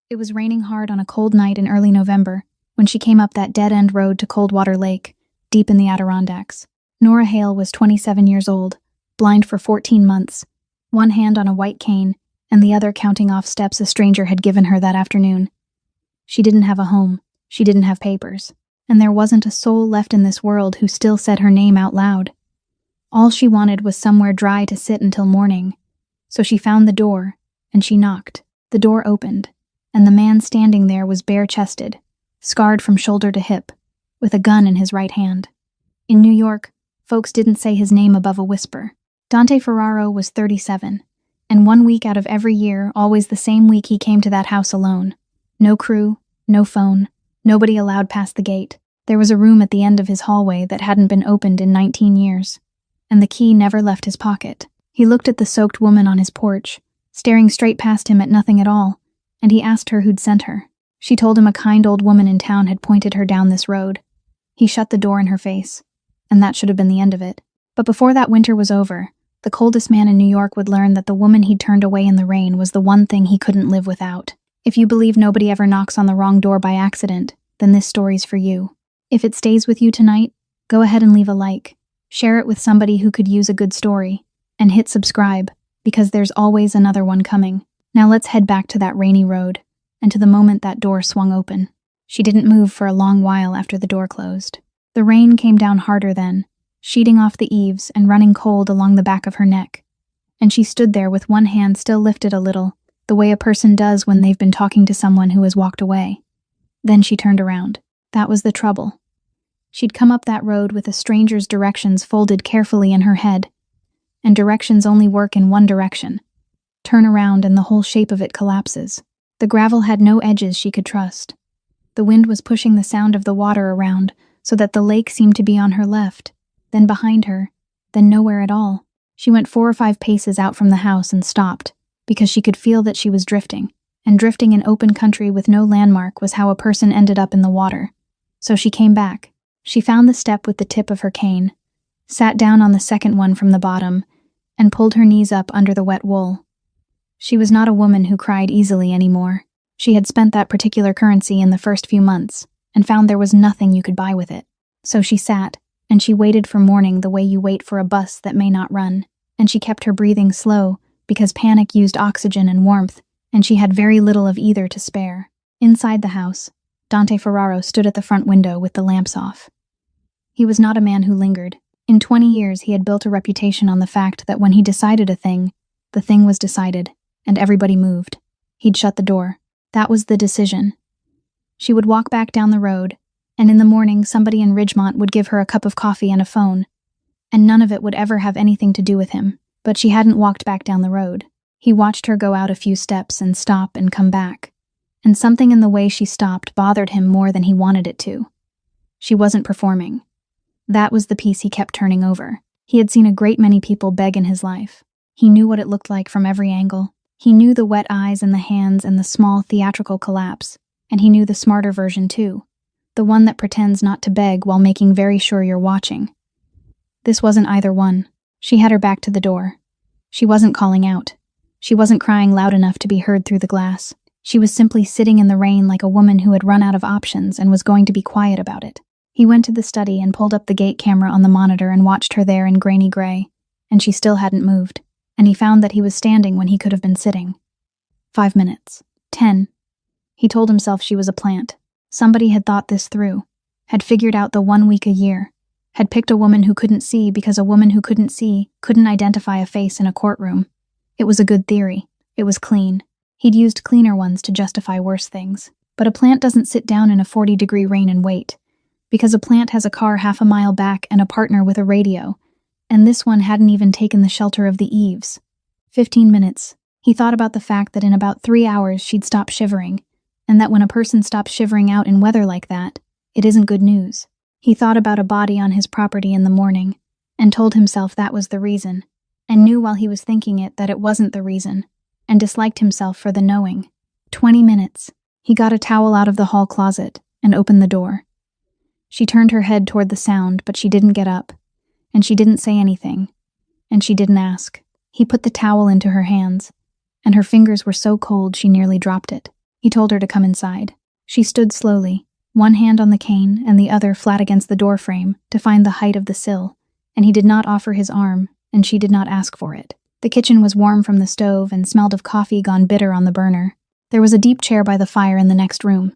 It was raining hard on a cold night in early November when she came up that dead-end road to Coldwater Lake, deep in the Adirondacks. Nora Hale was 27 years old, blind for 14 months, one hand on a white cane and the other counting off steps a stranger had given her that afternoon. She didn't have a home, she didn't have papers, and there wasn't a soul left in this world who still said her name out loud. All she wanted was somewhere dry to sit until morning, so she found the door, and she knocked. The door opened, and the man standing there was bare-chested, scarred from shoulder to hip, with a gun in his right hand. In New York, folks didn't say his name above a whisper. Dante Ferraro was 37, and 1 week out of every year, always the same week, he came to that house alone. No crew, no phone, nobody allowed past the gate. There was a room at the end of his hallway that hadn't been opened in 19 years, and the key never left his pocket. He looked at the soaked woman on his porch, staring straight past him at nothing at all, and he asked her who'd sent her. She told him a kind old woman in town had pointed her down this road. He shut the door in her face, and that should have been the end of it. But before that winter was over, the coldest man in New York would learn that the woman he'd turned away in the rain was the one thing he couldn't live without. If you believe nobody ever knocks on the wrong door by accident, then this story's for you. If it stays with you tonight, go ahead and leave a like, share it with somebody who could use a good story, and hit subscribe, because there's always another one coming. Now let's head back to that rainy road, and to the moment that door swung open. She didn't move for a long while after the door closed. The rain came down harder then, sheeting off the eaves and running cold along the back of her neck. And she stood there with one hand still lifted a little, the way a person does when they've been talking to someone who has walked away. Then she turned around. That was the trouble. She'd come up that road with a stranger's directions folded carefully in her head, and directions only work in one direction. Turn around and the whole shape of it collapses. The gravel had no edges she could trust. The wind was pushing the sound of the water around so that the lake seemed to be on her left, then behind her, then nowhere at all. She went 4 or 5 paces out from the house and stopped, because she could feel that she was drifting, and drifting in open country with no landmark was how a person ended up in the water. So she came back. She found the step with the tip of her cane, sat down on the second one from the bottom, and pulled her knees up under the wet wool. She was not a woman who cried easily anymore. She had spent that particular currency in the first few months, and found there was nothing you could buy with it. So she sat, and she waited for morning the way you wait for a bus that may not run, and she kept her breathing slow, because panic used oxygen and warmth, and she had very little of either to spare. Inside the house, Dante Ferraro stood at the front window with the lamps off. He was not a man who lingered. In 20 years he had built a reputation on the fact that when he decided a thing, the thing was decided, and everybody moved. He'd shut the door. That was the decision. She would walk back down the road, and in the morning somebody in Ridgemont would give her a cup of coffee and a phone, and none of it would ever have anything to do with him. But she hadn't walked back down the road. He watched her go out a few steps and stop and come back, and something in the way she stopped bothered him more than he wanted it to. She wasn't performing. That was the piece he kept turning over. He had seen a great many people beg in his life. He knew what it looked like from every angle. He knew the wet eyes and the hands and the small theatrical collapse, and he knew the smarter version too, the one that pretends not to beg while making very sure you're watching. This wasn't either one. She had her back to the door. She wasn't calling out. She wasn't crying loud enough to be heard through the glass. She was simply sitting in the rain like a woman who had run out of options and was going to be quiet about it. He went to the study and pulled up the gate camera on the monitor and watched her there in grainy gray, and she still hadn't moved, and he found that he was standing when he could have been sitting. 5 minutes. 10. He told himself she was a plant. Somebody had thought this through, had figured out the 1 week a year, had picked a woman who couldn't see because a woman who couldn't see couldn't identify a face in a courtroom. It was a good theory. It was clean. He'd used cleaner ones to justify worse things. But a plant doesn't sit down in a 40-degree rain and wait, because a plant has a car half a mile back and a partner with a radio, and this one hadn't even taken the shelter of the eaves. 15 minutes. He thought about the fact that in about 3 hours she'd stop shivering, and that when a person stops shivering out in weather like that, it isn't good news. He thought about a body on his property in the morning, and told himself that was the reason, and knew while he was thinking it that it wasn't the reason, and disliked himself for the knowing. 20 minutes. He got a towel out of the hall closet and opened the door. She turned her head toward the sound, but she didn't get up, and she didn't say anything, and she didn't ask. He put the towel into her hands, and her fingers were so cold she nearly dropped it. He told her to come inside. She stood slowly, one hand on the cane and the other flat against the door frame, to find the height of the sill, and he did not offer his arm, and she did not ask for it. The kitchen was warm from the stove and smelled of coffee gone bitter on the burner. There was a deep chair by the fire in the next room.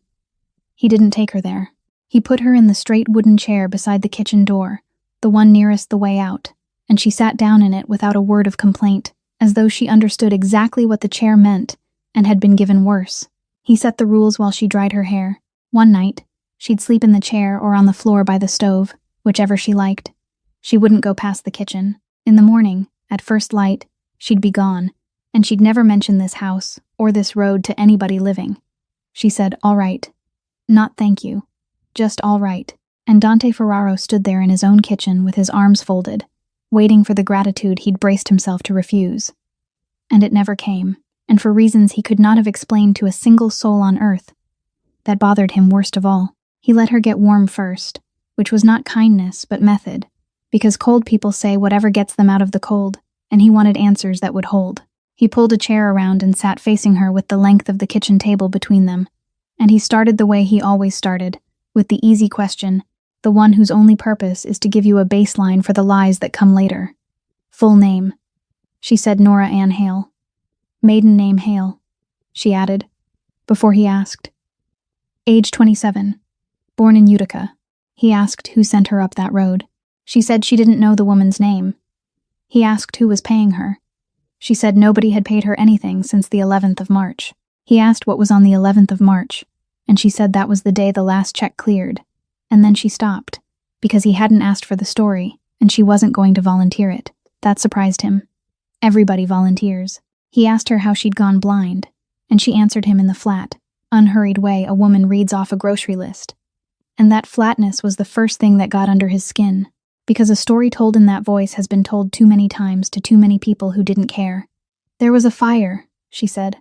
He didn't take her there. He put her in the straight wooden chair beside the kitchen door, the one nearest the way out, and she sat down in it without a word of complaint, as though she understood exactly what the chair meant and had been given worse. He set the rules while she dried her hair. One night, she'd sleep in the chair or on the floor by the stove, whichever she liked. She wouldn't go past the kitchen. In the morning, at first light, she'd be gone, and she'd never mention this house or this road to anybody living. She said, "All right." Not "thank you." Just "all right." And Dante Ferraro stood there in his own kitchen with his arms folded, waiting for the gratitude he'd braced himself to refuse. And it never came, and for reasons he could not have explained to a single soul on earth. That bothered him worst of all. He let her get warm first, which was not kindness but method, because cold people say whatever gets them out of the cold, and he wanted answers that would hold. He pulled a chair around and sat facing her with the length of the kitchen table between them, and he started the way he always started, with the easy question, the one whose only purpose is to give you a baseline for the lies that come later. Full name. She said Nora Ann Hale. Maiden name Hale, she added, before he asked. Age 27. Born in Utica. He asked who sent her up that road. She said she didn't know the woman's name. He asked who was paying her. She said nobody had paid her anything since the 11th of March. He asked what was on the 11th of March, and she said that was the day the last check cleared. And then she stopped, because he hadn't asked for the story, and she wasn't going to volunteer it. That surprised him. Everybody volunteers. He asked her how she'd gone blind, and she answered him in the flat, unhurried way a woman reads off a grocery list. And that flatness was the first thing that got under his skin, because a story told in that voice has been told too many times to too many people who didn't care. There was a fire, she said,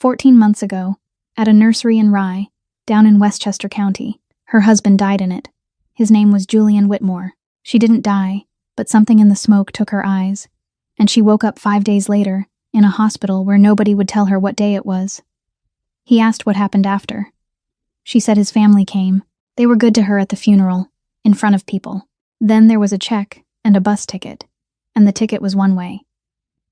14 months ago, at a nursery in Rye, down in Westchester County. Her husband died in it. His name was Julian Whitmore. She didn't die, but something in the smoke took her eyes, and she woke up 5 days later, in a hospital where nobody would tell her what day it was. He asked what happened after. She said his family came. They were good to her at the funeral, in front of people. Then there was a check and a bus ticket, and the ticket was one way.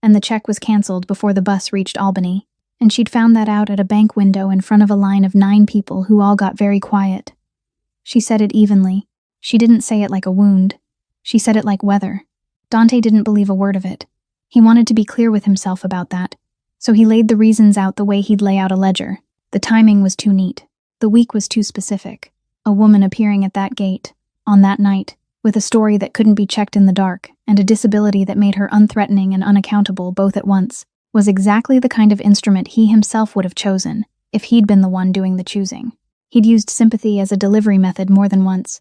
And the check was canceled before the bus reached Albany, and she'd found that out at a bank window in front of a line of 9 people who all got very quiet. She said it evenly. She didn't say it like a wound. She said it like weather. Dante didn't believe a word of it. He wanted to be clear with himself about that, so he laid the reasons out the way he'd lay out a ledger. The timing was too neat. The week was too specific. A woman appearing at that gate, on that night, with a story that couldn't be checked in the dark, and a disability that made her unthreatening and unaccountable both at once, was exactly the kind of instrument he himself would have chosen, if he'd been the one doing the choosing. He'd used sympathy as a delivery method more than once.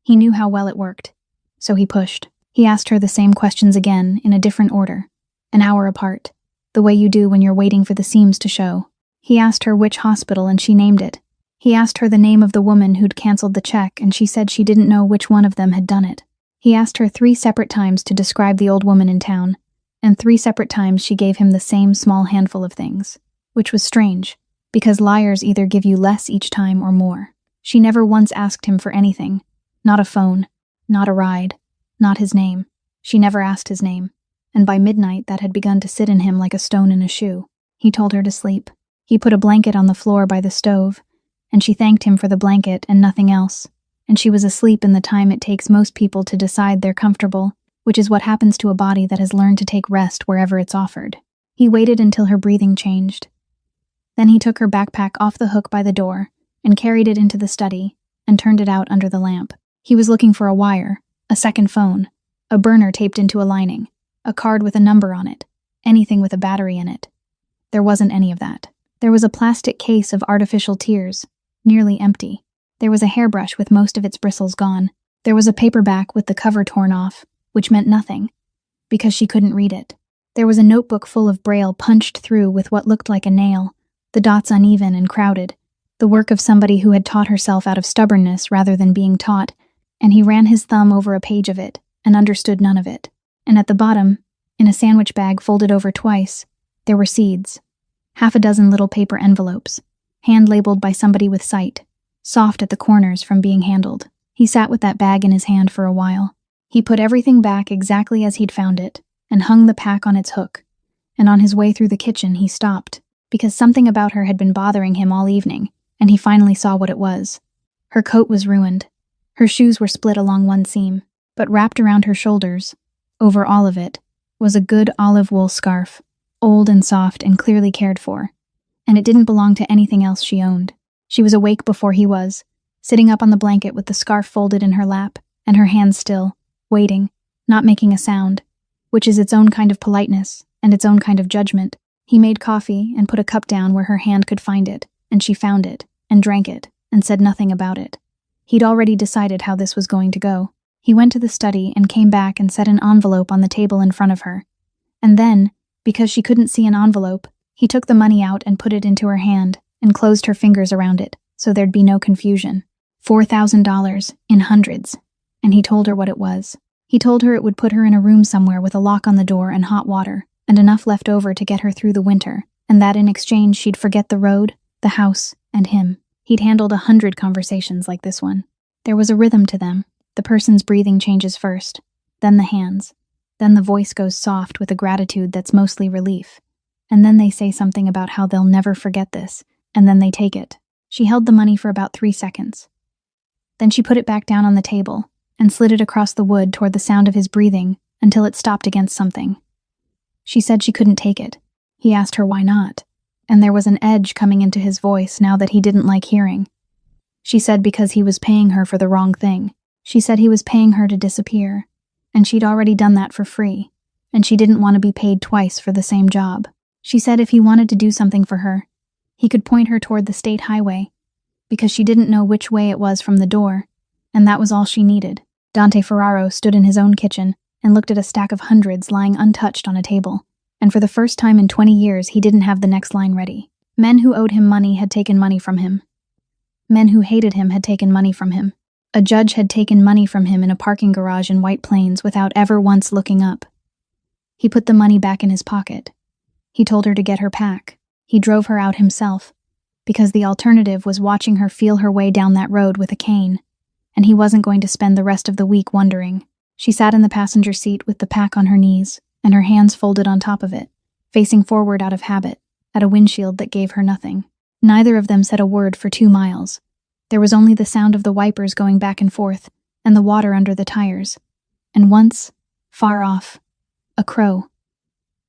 He knew how well it worked. So he pushed. He asked her the same questions again, in a different order, an hour apart, the way you do when you're waiting for the seams to show. He asked her which hospital, and she named it. He asked her the name of the woman who'd canceled the check, and she said she didn't know which one of them had done it. He asked her 3 separate times to describe the old woman in town, and 3 separate times she gave him the same small handful of things, which was strange, because liars either give you less each time or more. She never once asked him for anything. Not a phone, not a ride, not his name. She never asked his name, and by midnight that had begun to sit in him like a stone in a shoe. He told her to sleep. He put a blanket on the floor by the stove, and she thanked him for the blanket and nothing else, and she was asleep in the time it takes most people to decide they're comfortable, which is what happens to a body that has learned to take rest wherever it's offered. He waited until her breathing changed. Then he took her backpack off the hook by the door and carried it into the study and turned it out under the lamp. He was looking for a wire, a second phone, a burner taped into a lining, a card with a number on it, anything with a battery in it. There wasn't any of that. There was a plastic case of artificial tears, nearly empty. There was a hairbrush with most of its bristles gone. There was a paperback with the cover torn off, which meant nothing, because she couldn't read it. There was a notebook full of braille punched through with what looked like a nail, the dots uneven and crowded, the work of somebody who had taught herself out of stubbornness rather than being taught, and he ran his thumb over a page of it and understood none of it. And at the bottom, in a sandwich bag folded over twice, there were seeds. 6 little paper envelopes, hand labeled by somebody with sight, soft at the corners from being handled. He sat with that bag in his hand for a while. He put everything back exactly as he'd found it, and hung the pack on its hook. And on his way through the kitchen, he stopped, because something about her had been bothering him all evening, and he finally saw what it was. Her coat was ruined. Her shoes were split along one seam, but wrapped around her shoulders, over all of it, was a good olive wool scarf, old and soft and clearly cared for, and it didn't belong to anything else she owned. She was awake before he was, sitting up on the blanket with the scarf folded in her lap, and her hands still, waiting, not making a sound, which is its own kind of politeness and its own kind of judgment. He made coffee and put a cup down where her hand could find it, and she found it, and drank it, and said nothing about it. He'd already decided how this was going to go. He went to the study and came back and set an envelope on the table in front of her. And then, because she couldn't see an envelope, he took the money out and put it into her hand and closed her fingers around it so there'd be no confusion. $4,000 in hundreds. And he told her what it was. He told her it would put her in a room somewhere with a lock on the door and hot water, and enough left over to get her through the winter, and that in exchange she'd forget the road, the house, and him. He'd handled 100 conversations like this one. There was a rhythm to them. The person's breathing changes first, then the hands, then the voice goes soft with a gratitude that's mostly relief, and then they say something about how they'll never forget this, and then they take it. She held the money for about 3 seconds. Then she put it back down on the table and slid it across the wood toward the sound of his breathing until it stopped against something. She said she couldn't take it. He asked her why not, and there was an edge coming into his voice now that he didn't like hearing. She said because he was paying her for the wrong thing. She said he was paying her to disappear, and she'd already done that for free, and she didn't want to be paid twice for the same job. She said if he wanted to do something for her, he could point her toward the state highway, because she didn't know which way it was from the door, and that was all she needed. Dante Ferraro stood in his own kitchen and looked at a stack of hundreds lying untouched on a table, and for the first time in 20 years he didn't have the next line ready. Men who owed him money had taken money from him. Men who hated him had taken money from him. A judge had taken money from him in a parking garage in White Plains without ever once looking up. He put the money back in his pocket. He told her to get her pack. He drove her out himself, because the alternative was watching her feel her way down that road with a cane, and he wasn't going to spend the rest of the week wondering. She sat in the passenger seat with the pack on her knees, and her hands folded on top of it, facing forward out of habit, at a windshield that gave her nothing. Neither of them said a word for 2 miles. There was only the sound of the wipers going back and forth, and the water under the tires. And once, far off, a crow.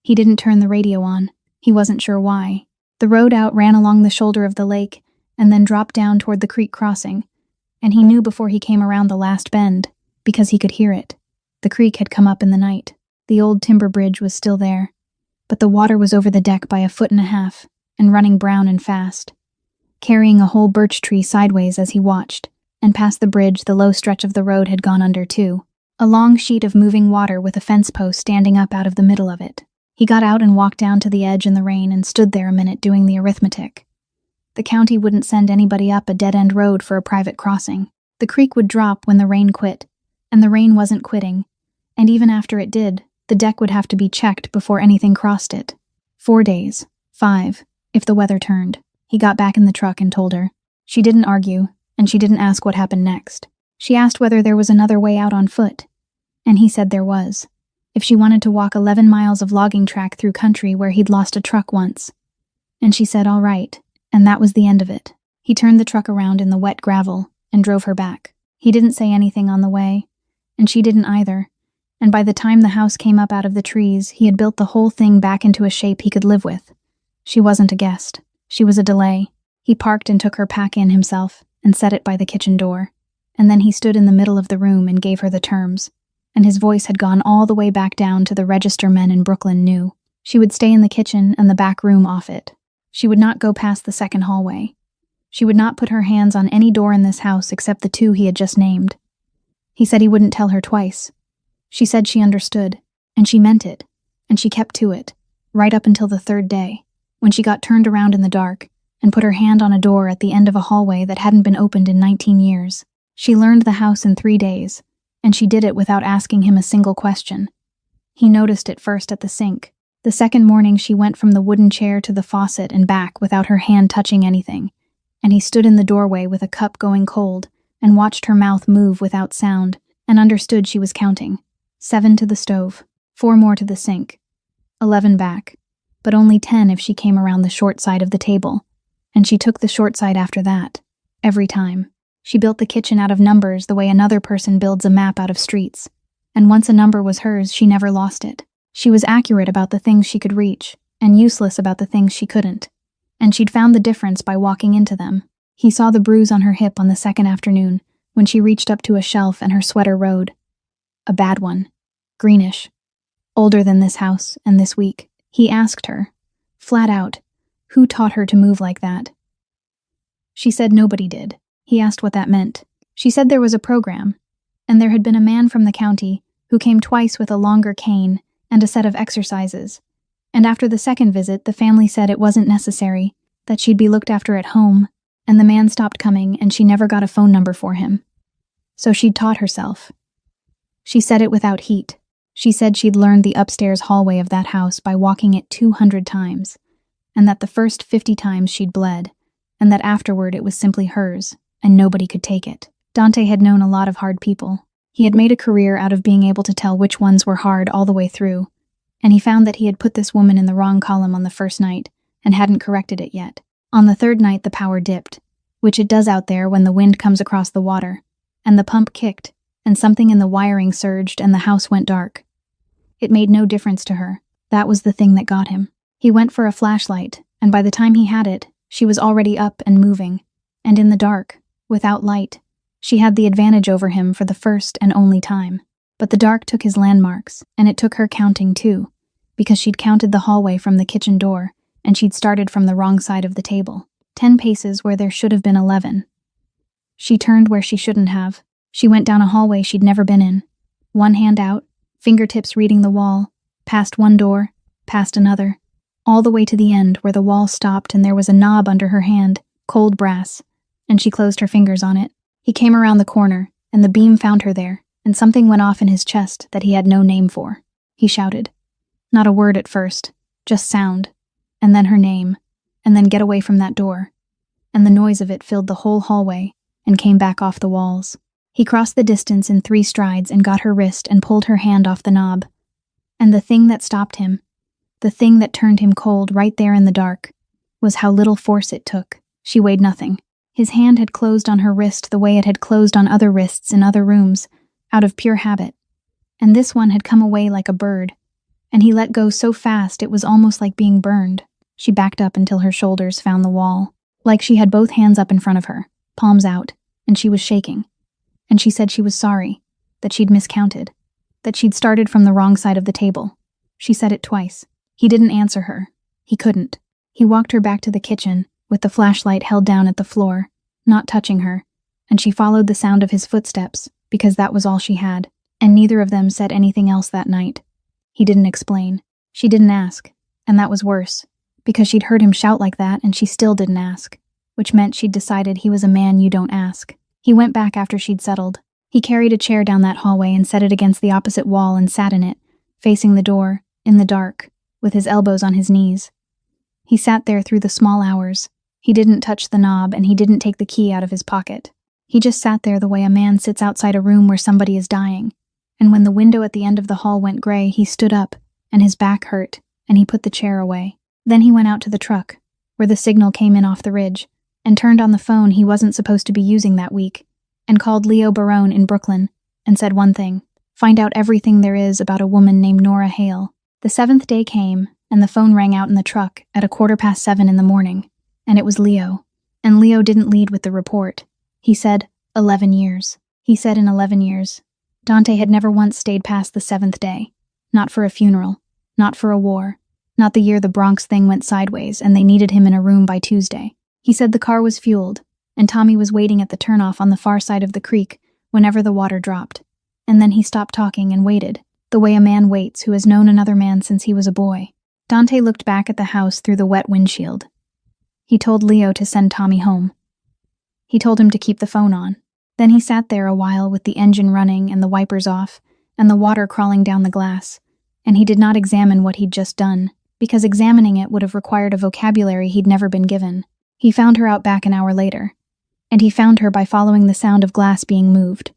He didn't turn the radio on. He wasn't sure why. The road out ran along the shoulder of the lake, and then dropped down toward the creek crossing, and he knew before he came around the last bend, because he could hear it. The creek had come up in the night. The old timber bridge was still there, but the water was over the deck by 1.5 feet, and running brown and fast, carrying a whole birch tree sideways as he watched, and past the bridge the low stretch of the road had gone under too, a long sheet of moving water with a fence post standing up out of the middle of it. He got out and walked down to the edge in the rain and stood there a minute doing the arithmetic. The county wouldn't send anybody up a dead-end road for a private crossing. The creek would drop when the rain quit, and the rain wasn't quitting, and even after it did, the deck would have to be checked before anything crossed it. 4 days, 5, if the weather turned. He got back in the truck and told her. She didn't argue, and she didn't ask what happened next. She asked whether there was another way out on foot, and he said there was, if she wanted to walk 11 miles of logging track through country where he'd lost a truck once. And she said all right, and that was the end of it. He turned the truck around in the wet gravel and drove her back. He didn't say anything on the way, and she didn't either, and by the time the house came up out of the trees, he had built the whole thing back into a shape he could live with. She wasn't a guest. She was a delay. He parked and took her pack in himself and set it by the kitchen door, and then he stood in the middle of the room and gave her the terms, and his voice had gone all the way back down to the register men in Brooklyn knew. She would stay in the kitchen and the back room off it. She would not go past the second hallway. She would not put her hands on any door in this house except the 2 he had just named. He said he wouldn't tell her twice. She said she understood, and she meant it, and she kept to it, right up until the 3rd day, when she got turned around in the dark and put her hand on a door at the end of a hallway that hadn't been opened in 19 years. She learned the house in 3 days, and she did it without asking him a single question. He noticed it first at the sink. The second morning she went from the wooden chair to the faucet and back without her hand touching anything, and he stood in the doorway with a cup going cold and watched her mouth move without sound and understood she was counting. 7 to the stove, 4 more to the sink, 11 back, but only 10 if she came around the short side of the table, and she took the short side after that, every time. She built the kitchen out of numbers the way another person builds a map out of streets, and once a number was hers, she never lost it. She was accurate about the things she could reach, and useless about the things she couldn't. And she'd found the difference by walking into them. He saw the bruise on her hip on the second afternoon, when she reached up to a shelf and her sweater rode. A bad one. Greenish. Older than this house and this week. He asked her, flat out, who taught her to move like that? She said nobody did. He asked what that meant. She said there was a program, and there had been a man from the county who came twice with a longer cane and a set of exercises. And after the second visit, the family said it wasn't necessary, that she'd be looked after at home, and the man stopped coming and she never got a phone number for him. So she'd taught herself. She said it without heat. She said she'd learned the upstairs hallway of that house by walking it 200 times, and that the first 50 times she'd bled, and that afterward it was simply hers, and nobody could take it. Dante had known a lot of hard people. He had made a career out of being able to tell which ones were hard all the way through, and he found that he had put this woman in the wrong column on the first night, and hadn't corrected it yet. On the third night the power dipped, which it does out there when the wind comes across the water, and the pump kicked, and something in the wiring surged and the house went dark. It made no difference to her. That was the thing that got him. He went for a flashlight, and by the time he had it, she was already up and moving, and in the dark, without light. She had the advantage over him for the first and only time. But the dark took his landmarks, and it took her counting too, because she'd counted the hallway from the kitchen door, and she'd started from the wrong side of the table. 10 paces where there should have been 11. She turned where she shouldn't have. She went down a hallway she'd never been in. One hand out, fingertips reading the wall, past one door, past another, all the way to the end where the wall stopped and there was a knob under her hand, cold brass, and she closed her fingers on it. He came around the corner, and the beam found her there, and something went off in his chest that he had no name for. He shouted. Not a word at first, just sound, and then her name, and then get away from that door. And the noise of it filled the whole hallway and came back off the walls. He crossed the distance in 3 strides and got her wrist and pulled her hand off the knob. And the thing that stopped him, the thing that turned him cold right there in the dark, was how little force it took. She weighed nothing. His hand had closed on her wrist the way it had closed on other wrists in other rooms, out of pure habit. And this one had come away like a bird, and he let go so fast it was almost like being burned. She backed up until her shoulders found the wall, like she had both hands up in front of her, palms out, and she was shaking. And she said she was sorry, that she'd miscounted, that she'd started from the wrong side of the table. She said it twice. He didn't answer her. He couldn't. He walked her back to the kitchen, with the flashlight held down at the floor, not touching her, and she followed the sound of his footsteps, because that was all she had, and neither of them said anything else that night. He didn't explain. She didn't ask, and that was worse, because she'd heard him shout like that and she still didn't ask, which meant she'd decided he was a man you don't ask. He went back after she'd settled. He carried a chair down that hallway and set it against the opposite wall and sat in it, facing the door, in the dark, with his elbows on his knees. He sat there through the small hours. He didn't touch the knob and he didn't take the key out of his pocket. He just sat there the way a man sits outside a room where somebody is dying. And when the window at the end of the hall went gray, he stood up, and his back hurt, and he put the chair away. Then he went out to the truck, where the signal came in off the ridge, and turned on the phone he wasn't supposed to be using that week, and called Leo Barone in Brooklyn, and said one thing: find out everything there is about a woman named Nora Hale. The 7th day came, and the phone rang out in the truck at 7:15 in the morning, and it was Leo. And Leo didn't lead with the report. He said, 11 years. He said in 11 years. Dante had never once stayed past the 7th day. Not for a funeral. Not for a war. Not the year the Bronx thing went sideways and they needed him in a room by Tuesday. He said the car was fueled, and Tommy was waiting at the turnoff on the far side of the creek whenever the water dropped. And then he stopped talking and waited, the way a man waits who has known another man since he was a boy. Dante looked back at the house through the wet windshield. He told Leo to send Tommy home. He told him to keep the phone on. Then he sat there a while with the engine running and the wipers off and the water crawling down the glass, and he did not examine what he'd just done, because examining it would have required a vocabulary he'd never been given. He found her out back an hour later, and he found her by following the sound of glass being moved.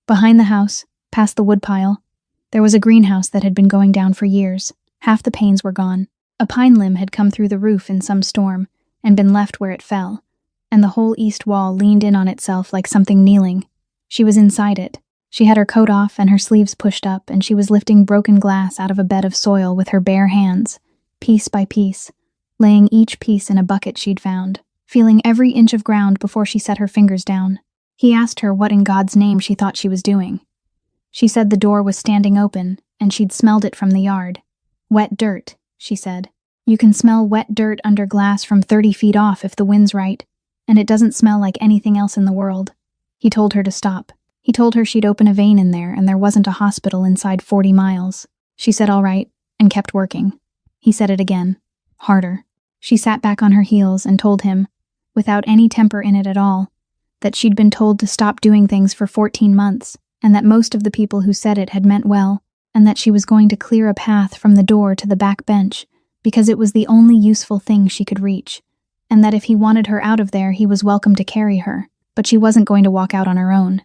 Behind the house, past the woodpile, there was a greenhouse that had been going down for years. Half the panes were gone. A pine limb had come through the roof in some storm and been left where it fell, and the whole east wall leaned in on itself like something kneeling. She was inside it. She had her coat off and her sleeves pushed up, and she was lifting broken glass out of a bed of soil with her bare hands, piece by piece, laying each piece in a bucket she'd found, feeling every inch of ground before she set her fingers down. He asked her what in God's name she thought she was doing. She said the door was standing open, and she'd smelled it from the yard. Wet dirt, she said. You can smell wet dirt under glass from 30 feet off if the wind's right, and it doesn't smell like anything else in the world. He told her to stop. He told her she'd open a vein in there and there wasn't a hospital inside 40 miles. She said all right, and kept working. He said it again, harder. She sat back on her heels and told him, without any temper in it at all, that she'd been told to stop doing things for 14 months, and that most of the people who said it had meant well, and that she was going to clear a path from the door to the back bench because it was the only useful thing she could reach, and that if he wanted her out of there he was welcome to carry her, but she wasn't going to walk out on her own.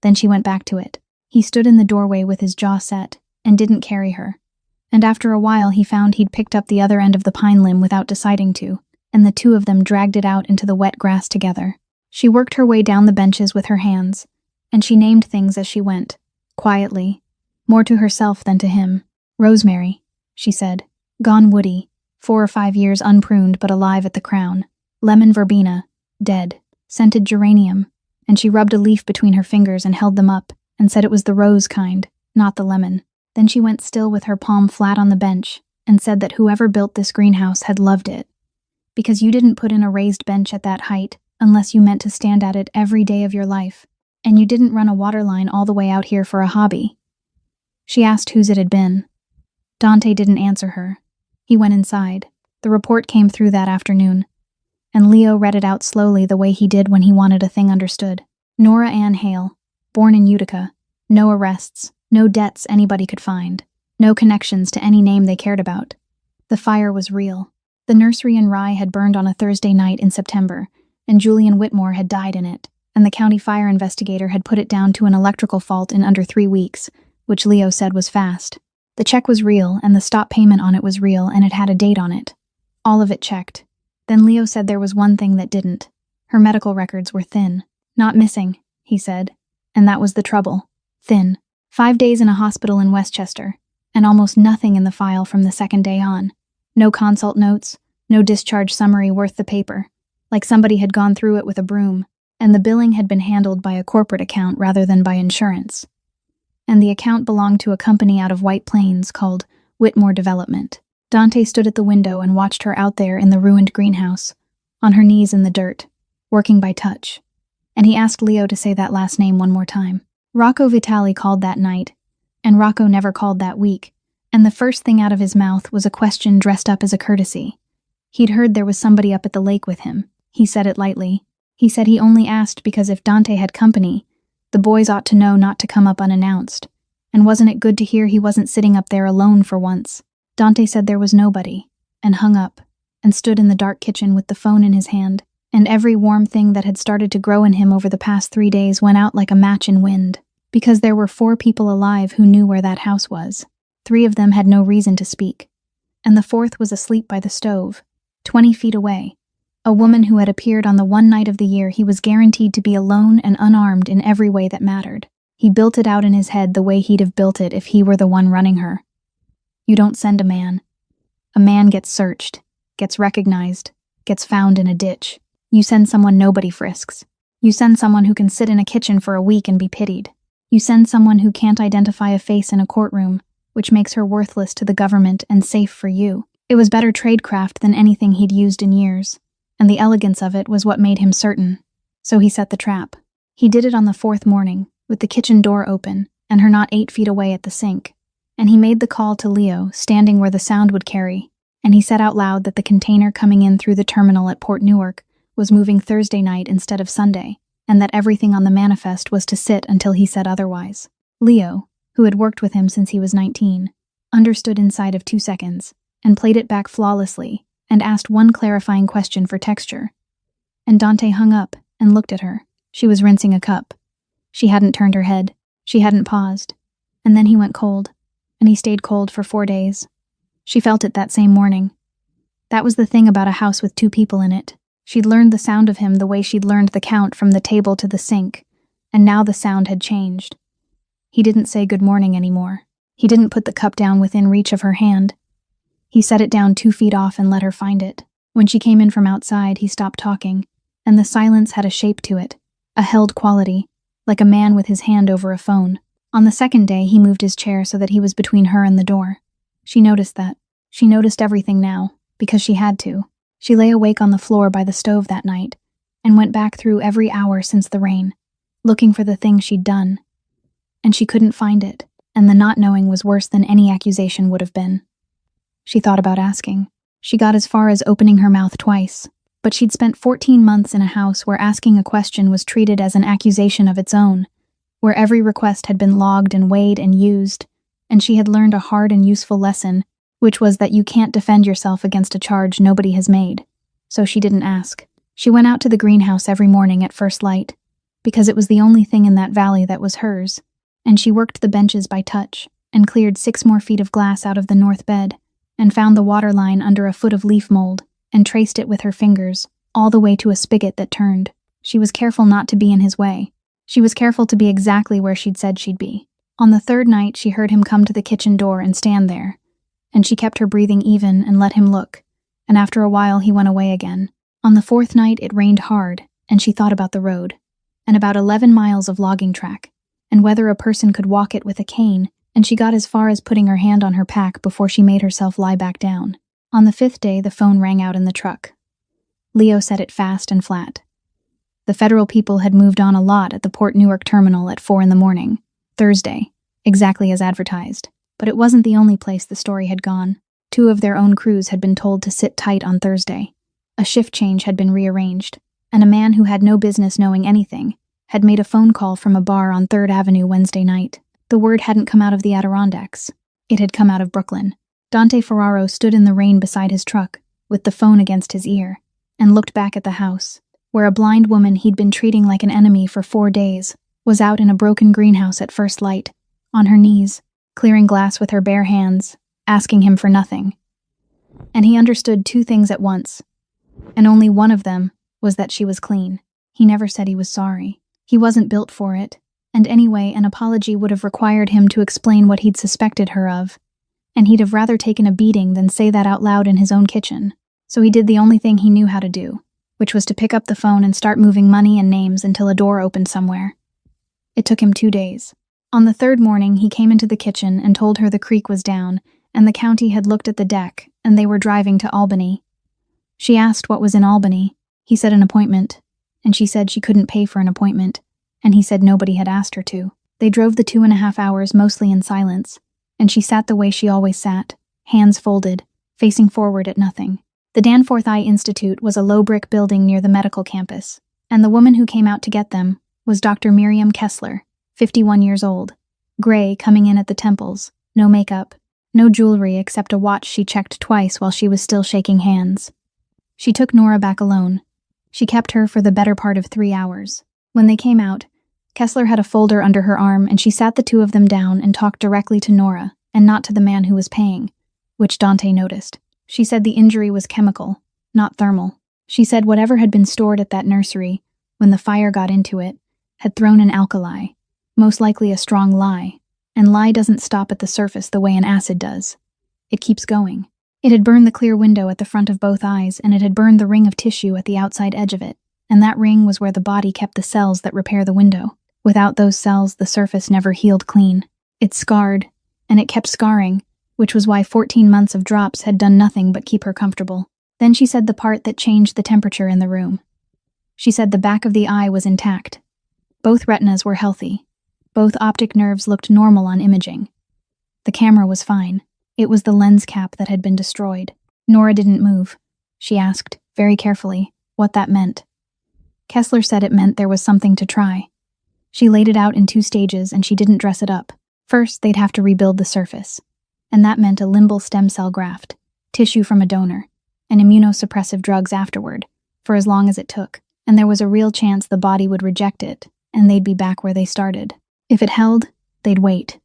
Then she went back to it. He stood in the doorway with his jaw set and didn't carry her, and after a while he found he'd picked up the other end of the pine limb without deciding to, and the two of them dragged it out into the wet grass together. She worked her way down the benches with her hands, and she named things as she went, quietly, more to herself than to him. Rosemary, she said, gone woody, 4 or 5 years unpruned but alive at the crown. Lemon verbena, dead. Scented geranium, and she rubbed a leaf between her fingers and held them up and said it was the rose kind, not the lemon. Then she went still with her palm flat on the bench and said that whoever built this greenhouse had loved it, because you didn't put in a raised bench at that height unless you meant to stand at it every day of your life, and you didn't run a water line all the way out here for a hobby. She asked whose it had been. Dante didn't answer her. He went inside. The report came through that afternoon, and Leo read it out slowly the way he did when he wanted a thing understood. Nora Ann Hale, born in Utica, no arrests, no debts anybody could find, no connections to any name they cared about. The fire was real. The nursery in Rye had burned on a Thursday night in September, and Julian Whitmore had died in it, and the county fire investigator had put it down to an electrical fault in under 3 weeks, which Leo said was fast. The check was real, and the stop payment on it was real, and it had a date on it. All of it checked. Then Leo said there was one thing that didn't. Her medical records were thin. Not missing, he said. And that was the trouble. Thin. 5 days in a hospital in Westchester, and almost nothing in the file from the second day on. No consult notes, no discharge summary worth the paper. Like somebody had gone through it with a broom, and the billing had been handled by a corporate account rather than by insurance. And the account belonged to a company out of White Plains called Whitmore Development. Dante stood at the window and watched her out there in the ruined greenhouse, on her knees in the dirt, working by touch. And he asked Leo to say that last name one more time. Rocco Vitali called that night, and Rocco never called that week, and the first thing out of his mouth was a question dressed up as a courtesy. He'd heard there was somebody up at the lake with him. He said it lightly. He said he only asked because if Dante had company, the boys ought to know not to come up unannounced. And wasn't it good to hear he wasn't sitting up there alone for once? Dante said there was nobody, and hung up, and stood in the dark kitchen with the phone in his hand, and every warm thing that had started to grow in him over the past 3 days went out like a match in wind, because there were 4 people alive who knew where that house was. 3 of them had no reason to speak, and the 4th was asleep by the stove, 20 feet away, a woman who had appeared on the one night of the year he was guaranteed to be alone and unarmed in every way that mattered. He built it out in his head the way he'd have built it if he were the one running her. You don't send a man. A man gets searched, gets recognized, gets found in a ditch. You send someone nobody frisks. You send someone who can sit in a kitchen for a week and be pitied. You send someone who can't identify a face in a courtroom, which makes her worthless to the government and safe for you. It was better tradecraft than anything he'd used in years, and the elegance of it was what made him certain. So he set the trap. He did it on the 4th morning, with the kitchen door open, and her not 8 feet away at the sink. And he made the call to Leo, standing where the sound would carry, and he said out loud that the container coming in through the terminal at Port Newark was moving Thursday night instead of Sunday, and that everything on the manifest was to sit until he said otherwise. Leo, who had worked with him since he was 19, understood inside of 2 seconds, and played it back flawlessly, and asked one clarifying question for texture. And Dante hung up and looked at her. She was rinsing a cup. She hadn't turned her head. She hadn't paused. And then he went cold, and he stayed cold for 4 days. She felt it that same morning. That was the thing about a house with 2 people in it. She'd learned the sound of him the way she'd learned the count from the table to the sink, and now the sound had changed. He didn't say good morning anymore. He didn't put the cup down within reach of her hand. He set it down 2 feet off and let her find it. When she came in from outside, he stopped talking, and the silence had a shape to it, a held quality, like a man with his hand over a phone. On the second day, he moved his chair so that he was between her and the door. She noticed that. She noticed everything now, because she had to. She lay awake on the floor by the stove that night, and went back through every hour since the rain, looking for the thing she'd done. And she couldn't find it, and the not knowing was worse than any accusation would have been. She thought about asking. She got as far as opening her mouth twice, but she'd spent 14 months in a house where asking a question was treated as an accusation of its own, where every request had been logged and weighed and used, and she had learned a hard and useful lesson, which was that you can't defend yourself against a charge nobody has made. So she didn't ask. She went out to the greenhouse every morning at first light, because it was the only thing in that valley that was hers, and she worked the benches by touch, and cleared 6 more feet of glass out of the north bed, and found the water line under a foot of leaf mold, and traced it with her fingers, all the way to a spigot that turned. She was careful not to be in his way. She was careful to be exactly where she'd said she'd be. On the 3rd night, she heard him come to the kitchen door and stand there, and she kept her breathing even and let him look, and after a while he went away again. On the 4th night it rained hard, and she thought about the road, and about 11 miles of logging track, and whether a person could walk it with a cane, and she got as far as putting her hand on her pack before she made herself lie back down. On the 5th day the phone rang out in the truck. Leo said it fast and flat. The federal people had moved on a lot at the Port Newark terminal at 4 a.m, Thursday, exactly as advertised. But it wasn't the only place the story had gone. 2 of their own crews had been told to sit tight on Thursday. A shift change had been rearranged, and a man who had no business knowing anything had made a phone call from a bar on 3rd Avenue Wednesday night. The word hadn't come out of the Adirondacks. It had come out of Brooklyn. Dante Ferraro stood in the rain beside his truck, with the phone against his ear, and looked back at the house, where a blind woman he'd been treating like an enemy for 4 days was out in a broken greenhouse at first light, on her knees, clearing glass with her bare hands, asking him for nothing. And he understood 2 things at once, and only one of them was that she was clean. He never said he was sorry. He wasn't built for it, and anyway, an apology would have required him to explain what he'd suspected her of, and he'd have rather taken a beating than say that out loud in his own kitchen. So he did the only thing he knew how to do, which was to pick up the phone and start moving money and names until a door opened somewhere. It took him 2 days. On the 3rd morning, he came into the kitchen and told her the creek was down, and the county had looked at the deck, and they were driving to Albany. She asked what was in Albany. He said an appointment, and she said she couldn't pay for an appointment, and he said nobody had asked her to. They drove the 2.5 hours mostly in silence, and she sat the way she always sat, hands folded, facing forward at nothing. The Danforth Eye Institute was a low brick building near the medical campus, and the woman who came out to get them was Dr. Miriam Kessler, 51 years old, gray, coming in at the temples, no makeup, no jewelry except a watch she checked twice while she was still shaking hands. She took Nora back alone. She kept her for the better part of 3 hours. When they came out, Kessler had a folder under her arm, and she sat the 2 of them down and talked directly to Nora, and not to the man who was paying, which Dante noticed. She said the injury was chemical, not thermal. She said whatever had been stored at that nursery, when the fire got into it, had thrown an alkali, most likely a strong lye, and lye doesn't stop at the surface the way an acid does. It keeps going. It had burned the clear window at the front of both eyes, and it had burned the ring of tissue at the outside edge of it, and that ring was where the body kept the cells that repair the window. Without those cells, the surface never healed clean. It scarred, and it kept scarring, which was why 14 months of drops had done nothing but keep her comfortable. Then she said the part that changed the temperature in the room. She said the back of the eye was intact. Both retinas were healthy. Both optic nerves looked normal on imaging. The camera was fine. It was the lens cap that had been destroyed. Nora didn't move. She asked, very carefully, what that meant. Kessler said it meant there was something to try. She laid it out in 2 stages, and she didn't dress it up. First, they'd have to rebuild the surface, and that meant a limbal stem cell graft, tissue from a donor, and immunosuppressive drugs afterward, for as long as it took, and there was a real chance the body would reject it, and they'd be back where they started. If it held, they'd wait.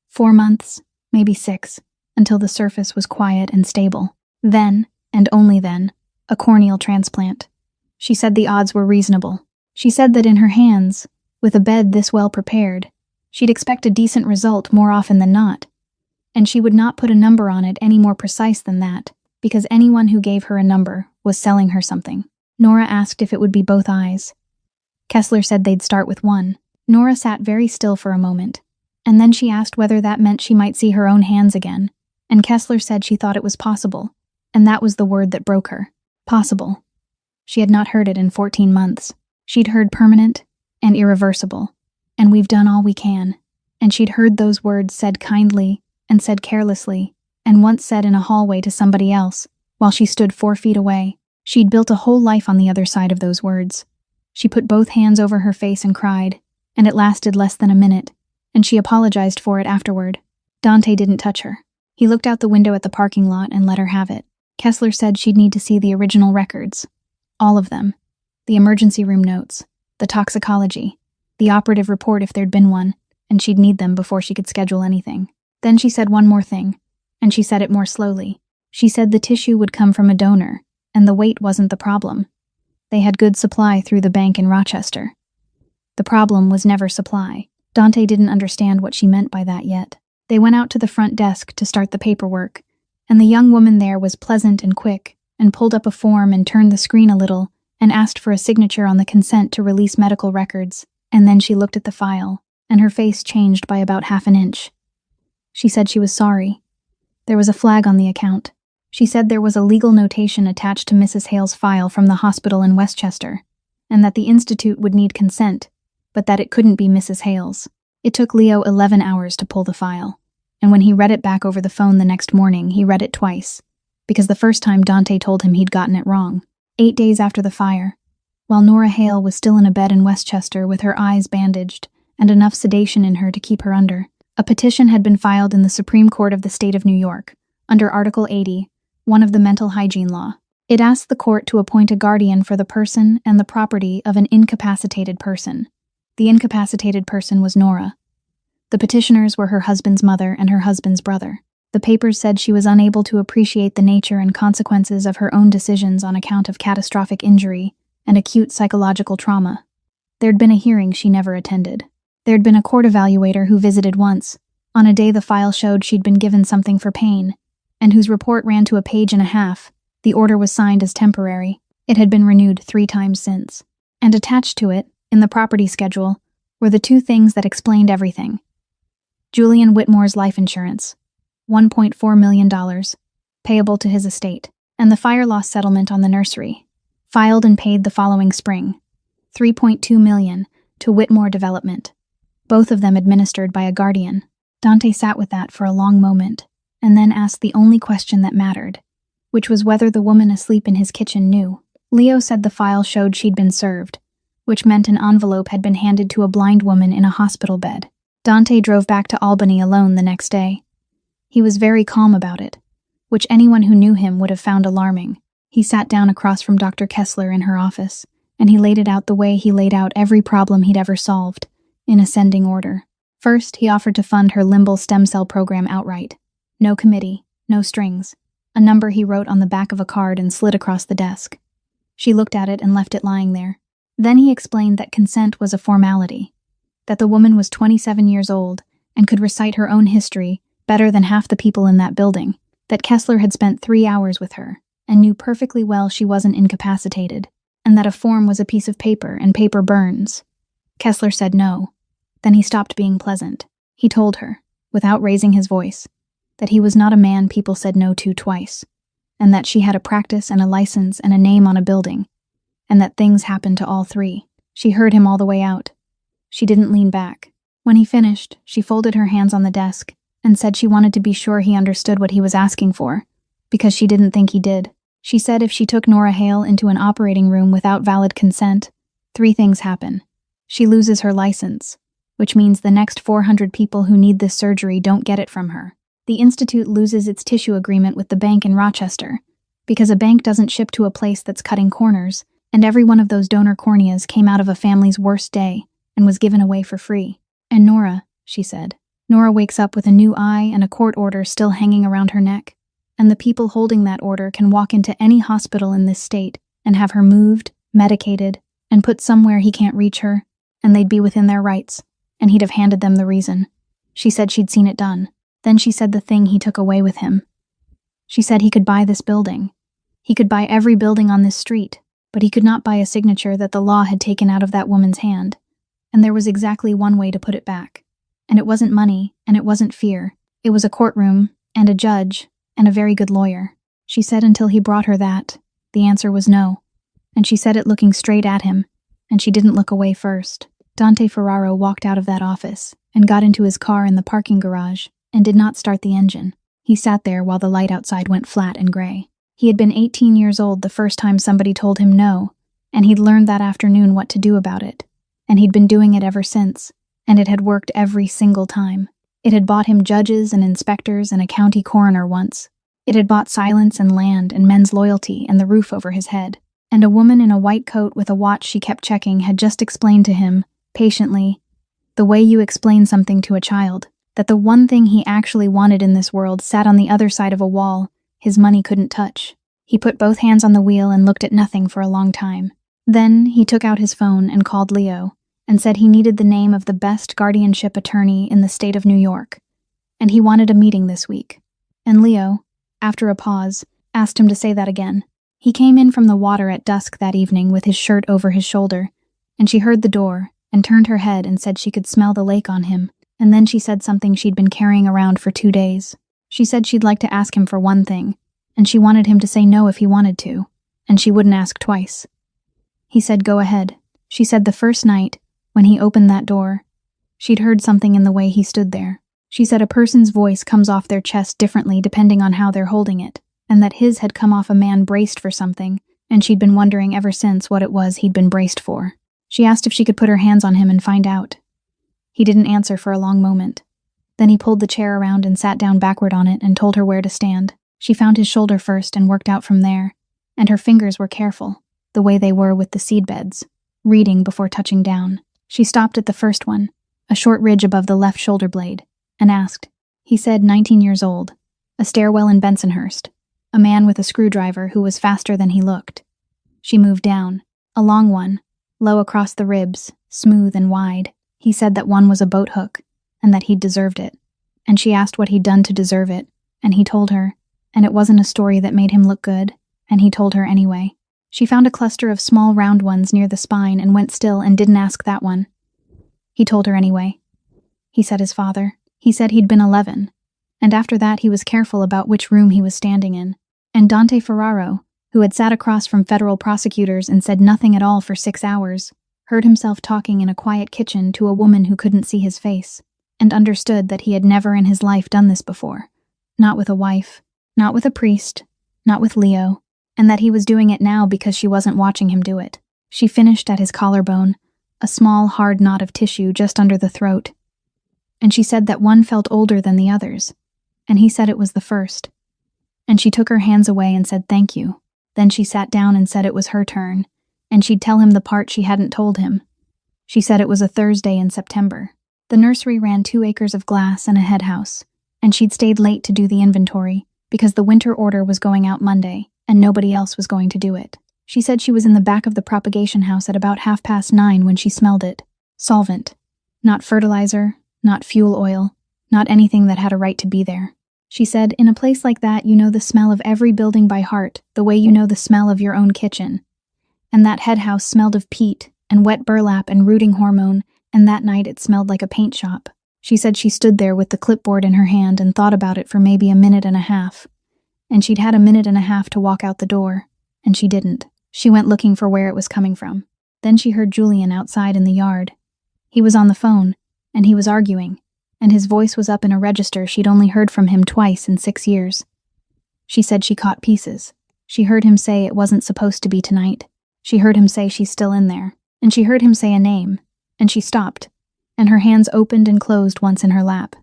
4 months, maybe 6, until the surface was quiet and stable. Then, and only then, a corneal transplant. She said the odds were reasonable. She said that in her hands, with a bed this well prepared, she'd expect a decent result more often than not. And she would not put a number on it any more precise than that, because anyone who gave her a number was selling her something. Nora asked if it would be both eyes. Kessler said they'd start with one. Nora sat very still for a moment, and then she asked whether that meant she might see her own hands again, and Kessler said she thought it was possible, and that was the word that broke her. Possible. She had not heard it in 14 months. She'd heard permanent and irreversible, and we've done all we can, and she'd heard those words said kindly and said carelessly, and once said in a hallway to somebody else, while she stood 4 feet away. She'd built a whole life on the other side of those words. She put both hands over her face and cried, and it lasted less than a minute, and she apologized for it afterward. Dante didn't touch her. He looked out the window at the parking lot and let her have it. Kessler said she'd need to see the original records. All of them. The emergency room notes, the toxicology, the operative report if there'd been one, and she'd need them before she could schedule anything. Then she said one more thing, and she said it more slowly. She said the tissue would come from a donor, and the weight wasn't the problem. They had good supply through the bank in Rochester. The problem was never supply. Dante didn't understand what she meant by that yet. They went out to the front desk to start the paperwork, and the young woman there was pleasant and quick, and pulled up a form and turned the screen a little, and asked for a signature on the consent to release medical records, and then she looked at the file, and her face changed by about half an inch. She said she was sorry. There was a flag on the account. She said there was a legal notation attached to Mrs. Hale's file from the hospital in Westchester, and that the Institute would need consent, but that it couldn't be Mrs. Hale's. It took Leo 11 hours to pull the file, and when he read it back over the phone the next morning, he read it twice, because the first time Dante told him he'd gotten it wrong. 8 days after the fire, while Nora Hale was still in a bed in Westchester with her eyes bandaged and enough sedation in her to keep her under, a petition had been filed in the Supreme Court of the State of New York, under Article 80, one of the mental hygiene law. It asked the court to appoint a guardian for the person and the property of an incapacitated person. The incapacitated person was Nora. The petitioners were her husband's mother and her husband's brother. The papers said she was unable to appreciate the nature and consequences of her own decisions on account of catastrophic injury and acute psychological trauma. There'd been a hearing she never attended. There'd been a court evaluator who visited once, on a day the file showed she'd been given something for pain, and whose report ran to a page and a half. The order was signed as temporary. It had been renewed 3 times since. And attached to it, in the property schedule, were the 2 things that explained everything. Julian Whitmore's life insurance, $1.4 million, payable to his estate, and the fire loss settlement on the nursery, filed and paid the following spring, $3.2 million, to Whitmore Development, both of them administered by a guardian. Dante sat with that for a long moment, and then asked the only question that mattered, which was whether the woman asleep in his kitchen knew. Leo said the file showed she'd been served, which meant an envelope had been handed to a blind woman in a hospital bed. Dante drove back to Albany alone the next day. He was very calm about it, which anyone who knew him would have found alarming. He sat down across from Dr. Kessler in her office, and he laid it out the way he laid out every problem he'd ever solved, in ascending order. First, he offered to fund her limbal stem cell program outright. No committee, no strings. A number he wrote on the back of a card and slid across the desk. She looked at it and left it lying there. Then he explained that consent was a formality, that the woman was 27 years old and could recite her own history better than half the people in that building, that Kessler had spent 3 hours with her and knew perfectly well she wasn't incapacitated, and that a form was a piece of paper and paper burns. Kessler said no. Then he stopped being pleasant. He told her, without raising his voice, that he was not a man people said no to twice, and that she had a practice and a license and a name on a building, and that things happened to all 3. She heard him all the way out. She didn't lean back. When he finished, she folded her hands on the desk and said she wanted to be sure he understood what he was asking for, because she didn't think he did. She said if she took Nora Hale into an operating room without valid consent, 3 things happen. She loses her license, which means the next 400 people who need this surgery don't get it from her. The Institute loses its tissue agreement with the bank in Rochester, because a bank doesn't ship to a place that's cutting corners, and every one of those donor corneas came out of a family's worst day and was given away for free. And Nora, she said. Nora wakes up with a new eye and a court order still hanging around her neck, and the people holding that order can walk into any hospital in this state and have her moved, medicated, and put somewhere he can't reach her, and they'd be within their rights, and he'd have handed them the reason. She said she'd seen it done. Then she said the thing he took away with him. She said he could buy this building. He could buy every building on this street, but he could not buy a signature that the law had taken out of that woman's hand, and there was exactly one way to put it back. And it wasn't money, and it wasn't fear. It was a courtroom, and a judge, and a very good lawyer. She said until he brought her that, the answer was no. And she said it looking straight at him, and she didn't look away first. Dante Ferraro walked out of that office and got into his car in the parking garage and did not start the engine. He sat there while the light outside went flat and gray. He had been 18 years old the first time somebody told him no, and he'd learned that afternoon what to do about it. And he'd been doing it ever since, and it had worked every single time. It had bought him judges and inspectors and a county coroner once. It had bought silence and land and men's loyalty and the roof over his head. And a woman in a white coat with a watch she kept checking had just explained to him, patiently, the way you explain something to a child, that the one thing he actually wanted in this world sat on the other side of a wall his money couldn't touch. He put both hands on the wheel and looked at nothing for a long time. Then he took out his phone and called Leo and said he needed the name of the best guardianship attorney in the state of New York, and he wanted a meeting this week. And Leo, after a pause, asked him to say that again. He came in from the water at dusk that evening with his shirt over his shoulder, and she heard the door and turned her head and said she could smell the lake on him, and then she said something she'd been carrying around for 2 days. She said she'd like to ask him for one thing, and she wanted him to say no if he wanted to, and she wouldn't ask twice. He said go ahead. She said the first night, when he opened that door, she'd heard something in the way he stood there. She said a person's voice comes off their chest differently depending on how they're holding it, and that his had come off a man braced for something, and she'd been wondering ever since what it was he'd been braced for. She asked if she could put her hands on him and find out. He didn't answer for a long moment. Then he pulled the chair around and sat down backward on it and told her where to stand. She found his shoulder first and worked out from there, and her fingers were careful, the way they were with the seed beds, reading before touching down. She stopped at the first one, a short ridge above the left shoulder blade, and asked. He said 19 years old, a stairwell in Bensonhurst, a man with a screwdriver who was faster than he looked. She moved down, a long one, low across the ribs, smooth and wide. He said that one was a boat hook, and that he'd deserved it. And she asked what he'd done to deserve it, and he told her, and it wasn't a story that made him look good, and he told her anyway. She found a cluster of small round ones near the spine and went still and didn't ask that one. He told her anyway. He said his father. He said he'd been 11, and after that he was careful about which room he was standing in. And Dante Ferraro, who had sat across from federal prosecutors and said nothing at all for 6 hours, heard himself talking in a quiet kitchen to a woman who couldn't see his face, and understood that he had never in his life done this before. Not with a wife, not with a priest, not with Leo, and that he was doing it now because she wasn't watching him do it. She finished at his collarbone, a small hard knot of tissue just under the throat, and she said that one felt older than the others, and he said it was the first. And she took her hands away and said thank you. Then she sat down and said it was her turn, and she'd tell him the part she hadn't told him. She said it was a Thursday in September. The nursery ran 2 acres of glass and a head house, and she'd stayed late to do the inventory because the winter order was going out Monday, and nobody else was going to do it. She said she was in the back of the propagation house at about 9:30 when she smelled it. Solvent. Not fertilizer, not fuel oil, not anything that had a right to be there. She said, in a place like that you know the smell of every building by heart, the way you know the smell of your own kitchen. And that head house smelled of peat and wet burlap and rooting hormone, and that night it smelled like a paint shop. She said she stood there with the clipboard in her hand and thought about it for maybe a minute and a half. And she'd had a minute and a half to walk out the door, and she didn't. She went looking for where it was coming from. Then she heard Julian outside in the yard. He was on the phone, and he was arguing, and his voice was up in a register she'd only heard from him twice in 6 years. She said she caught pieces. She heard him say it wasn't supposed to be tonight. She heard him say she's still in there, and she heard him say a name, and she stopped, and her hands opened and closed once in her lap.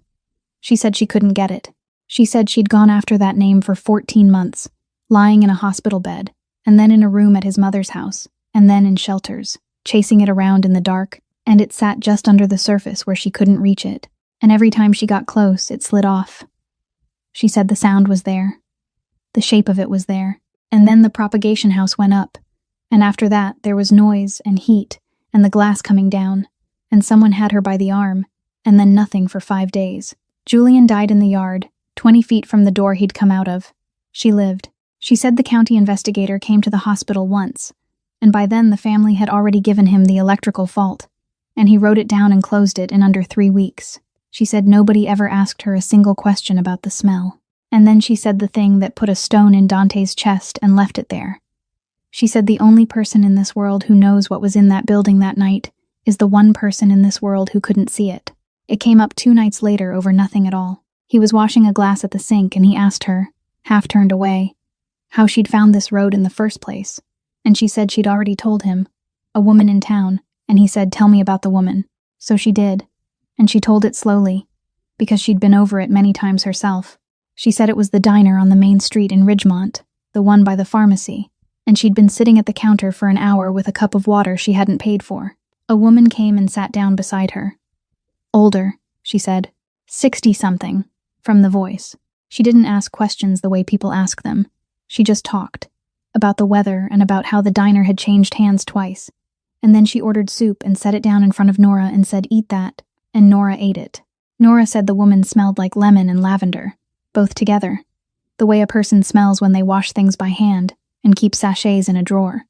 She said she couldn't get it. She said she'd gone after that name for 14 months, lying in a hospital bed, and then in a room at his mother's house, and then in shelters, chasing it around in the dark, and it sat just under the surface where she couldn't reach it, and every time she got close, it slid off. She said the sound was there. The shape of it was there. And then the propagation house went up, and after that there was noise and heat and the glass coming down, and someone had her by the arm, and then nothing for 5 days. Julian died in the yard, 20 feet from the door he'd come out of. She lived. She said the county investigator came to the hospital once, and by then the family had already given him the electrical fault, and he wrote it down and closed it in under 3 weeks. She said nobody ever asked her a single question about the smell. And then she said the thing that put a stone in Dante's chest and left it there. She said the only person in this world who knows what was in that building that night is the one person in this world who couldn't see it. It came up 2 nights later over nothing at all. He was washing a glass at the sink and he asked her, half turned away, how she'd found this road in the first place. And she said she'd already told him, a woman in town, and he said, tell me about the woman. So she did, and she told it slowly, because she'd been over it many times herself. She said it was the diner on the main street in Ridgemont, the one by the pharmacy, and she'd been sitting at the counter for an hour with a cup of water she hadn't paid for. A woman came and sat down beside her. Older, she said, 60-something, from the voice. She didn't ask questions the way people ask them. She just talked, about the weather and about how the diner had changed hands twice. And then she ordered soup and set it down in front of Nora and said, eat that, and Nora ate it. Nora said the woman smelled like lemon and lavender. Both together, the way a person smells when they wash things by hand and keep sachets in a drawer.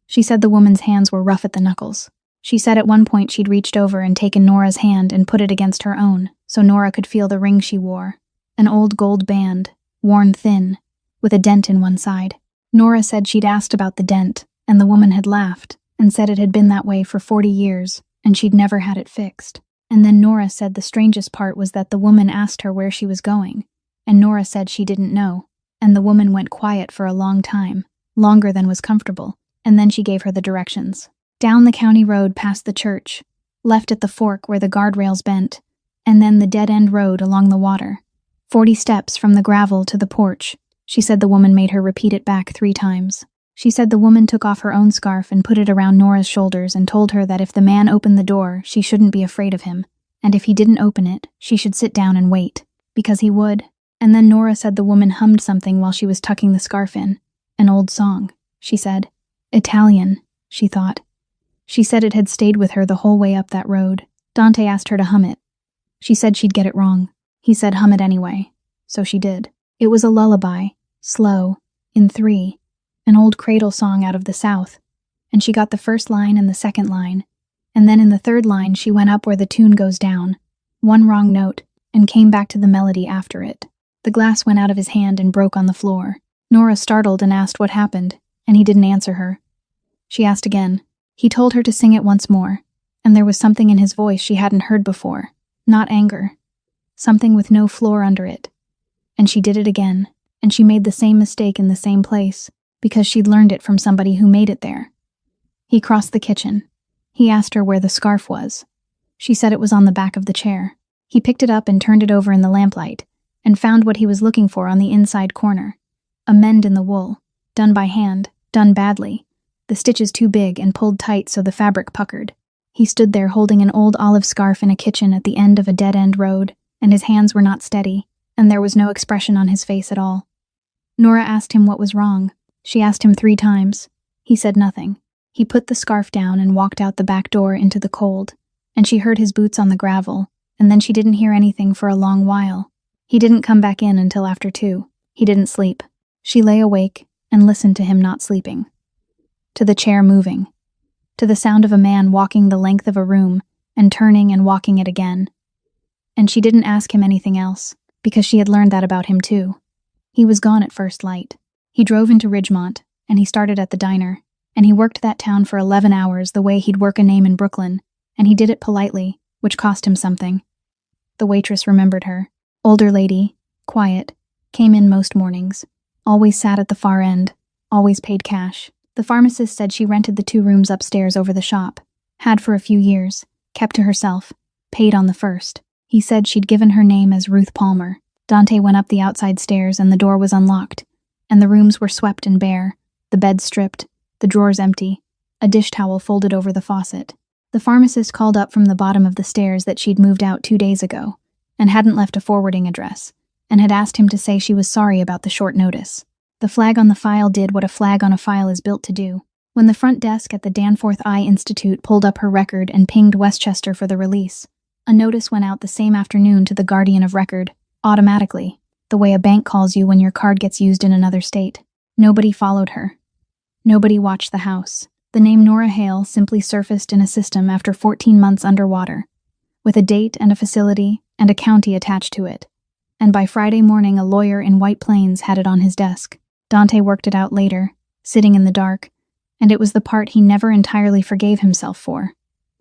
She said the woman's hands were rough at the knuckles. She said at one point she'd reached over and taken Nora's hand and put it against her own, so Nora could feel the ring she wore, an old gold band, worn thin, with a dent in one side. Nora said she'd asked about the dent, and the woman had laughed and said it had been that way for 40 years, and she'd never had it fixed. And then Nora said the strangest part was that the woman asked her where she was going, and Nora said she didn't know, and the woman went quiet for a long time, longer than was comfortable, and then she gave her the directions. Down the county road past the church, left at the fork where the guardrails bent, and then the dead-end road along the water. 40 steps from the gravel to the porch. She said the woman made her repeat it back 3 times. She said the woman took off her own scarf and put it around Nora's shoulders and told her that if the man opened the door, she shouldn't be afraid of him, and if he didn't open it, she should sit down and wait, because he would. And then Nora said the woman hummed something while she was tucking the scarf in. An old song, she said. Italian, she thought. She said it had stayed with her the whole way up that road. Dante asked her to hum it. She said she'd get it wrong. He said hum it anyway. So she did. It was a lullaby, slow, in 3, an old cradle song out of the South, and she got the first line and the second line, and then in the third line she went up where the tune goes down, one wrong note, and came back to the melody after it. The glass went out of his hand and broke on the floor. Nora startled and asked what happened, and he didn't answer her. She asked again. He told her to sing it once more, and there was something in his voice she hadn't heard before, not anger, something with no floor under it. And she did it again, and she made the same mistake in the same place, because she'd learned it from somebody who made it there. He crossed the kitchen. He asked her where the scarf was. She said it was on the back of the chair. He picked it up and turned it over in the lamplight, and found what he was looking for on the inside corner. A mend in the wool, done by hand, done badly, the stitches too big and pulled tight so the fabric puckered. He stood there holding an old olive scarf in a kitchen at the end of a dead-end road, and his hands were not steady, and there was no expression on his face at all. Nora asked him what was wrong. She asked him 3 times. He said nothing. He put the scarf down and walked out the back door into the cold, and she heard his boots on the gravel, and then she didn't hear anything for a long while. He didn't come back in until after 2. He didn't sleep. She lay awake and listened to him not sleeping. To the chair moving. To the sound of a man walking the length of a room and turning and walking it again. And she didn't ask him anything else, because she had learned that about him too. He was gone at first light. He drove into Ridgemont, and he started at the diner, and he worked that town for 11 hours the way he'd work a name in Brooklyn, and he did it politely, which cost him something. The waitress remembered her. Older lady, quiet, came in most mornings, always sat at the far end, always paid cash. The pharmacist said she rented the 2 rooms upstairs over the shop, had for a few years, kept to herself, paid on the first. He said she'd given her name as Ruth Palmer. Dante went up the outside stairs and the door was unlocked, and the rooms were swept and bare, the bed stripped, the drawers empty, a dish towel folded over the faucet. The pharmacist called up from the bottom of the stairs that she'd moved out 2 days ago, and hadn't left a forwarding address, and had asked him to say she was sorry about the short notice. The flag on the file did what a flag on a file is built to do. When the front desk at the Danforth Eye Institute pulled up her record and pinged Westchester for the release, a notice went out the same afternoon to the Guardian of Record, automatically, the way a bank calls you when your card gets used in another state. Nobody followed her. Nobody watched the house. The name Nora Hale simply surfaced in a system after 14 months underwater, with a date and a facility and a county attached to it. And by Friday morning, a lawyer in White Plains had it on his desk. Dante worked it out later, sitting in the dark, and it was the part he never entirely forgave himself for.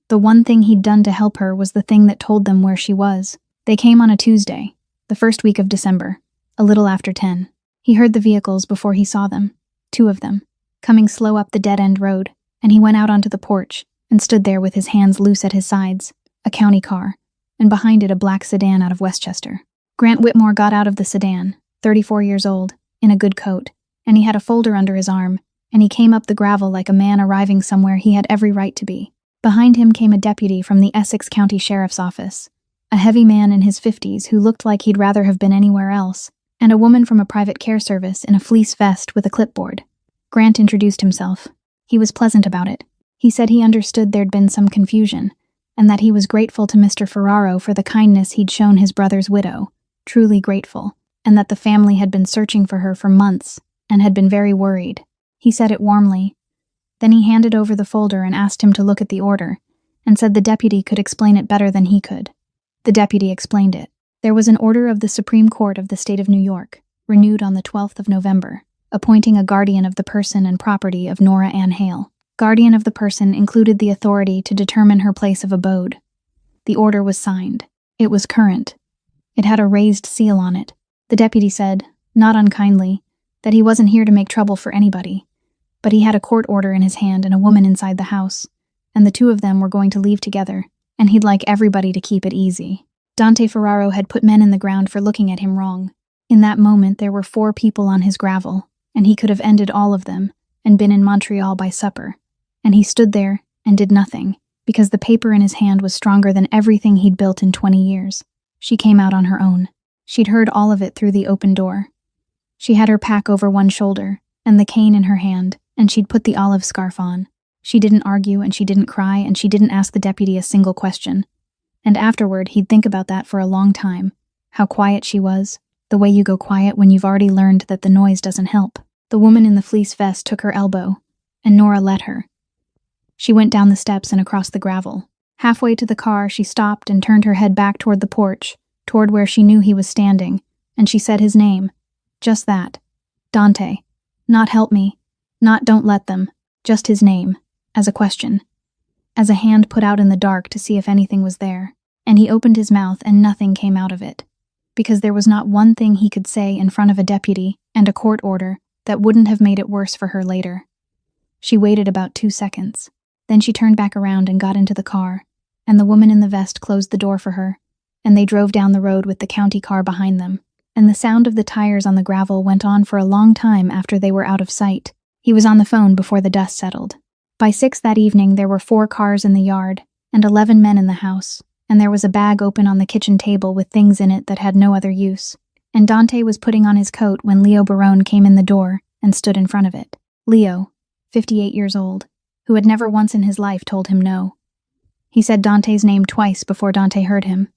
The one thing he'd done to help her was the thing that told them where she was. They came on a Tuesday, the first week of December, a little after 10. He heard the vehicles before he saw them, 2 of them, coming slow up the dead-end road, and he went out onto the porch and stood there with his hands loose at his sides, a county car, and behind it a black sedan out of Westchester. Grant Whitmore got out of the sedan, 34 years old, in a good coat, and he had a folder under his arm, and he came up the gravel like a man arriving somewhere he had every right to be. Behind him came a deputy from the Essex County Sheriff's Office, a heavy man in his 50s who looked like he'd rather have been anywhere else, and a woman from a private care service in a fleece vest with a clipboard. Grant introduced himself. He was pleasant about it. He said he understood there'd been some confusion, and that he was grateful to Mr. Ferraro for the kindness he'd shown his brother's widow, truly grateful, and that the family had been searching for her for months, and had been very worried. He said it warmly. Then he handed over the folder and asked him to look at the order, and said the deputy could explain it better than he could. The deputy explained it. There was an order of the Supreme Court of the State of New York, renewed on the 12th of November, appointing a guardian of the person and property of Nora Ann Hale. Guardian of the person included the authority to determine her place of abode. The order was signed. It was current. It had a raised seal on it. The deputy said, not unkindly, that he wasn't here to make trouble for anybody, but he had a court order in his hand and a woman inside the house, and the 2 of them were going to leave together, and he'd like everybody to keep it easy. Dante Ferraro had put men in the ground for looking at him wrong. In that moment there were 4 people on his gravel, and he could have ended all of them and been in Montreal by supper. And he stood there and did nothing, because the paper in his hand was stronger than everything he'd built in 20 years. She came out on her own. She'd heard all of it through the open door. She had her pack over one shoulder, and the cane in her hand, and she'd put the olive scarf on. She didn't argue, and she didn't cry, and she didn't ask the deputy a single question. And afterward, he'd think about that for a long time. How quiet she was, the way you go quiet when you've already learned that the noise doesn't help. The woman in the fleece vest took her elbow, and Nora let her. She went down the steps and across the gravel. Halfway to the car, she stopped and turned her head back toward the porch, toward where she knew he was standing, and she said his name. Just that. Dante. Not help me. Not don't let them. Just his name. As a question. As a hand put out in the dark to see if anything was there. And he opened his mouth and nothing came out of it. Because there was not one thing he could say in front of a deputy and a court order that wouldn't have made it worse for her later. She waited about 2 seconds. Then she turned back around and got into the car, and the woman in the vest closed the door for her, and they drove down the road with the county car behind them, and the sound of the tires on the gravel went on for a long time after they were out of sight. He was on the phone before the dust settled. By 6 that evening there were 4 cars in the yard, and 11 men in the house, and there was a bag open on the kitchen table with things in it that had no other use, and Dante was putting on his coat when Leo Barone came in the door and stood in front of it. Leo, 58 years old, who had never once in his life told him no. He said Dante's name twice before Dante heard him.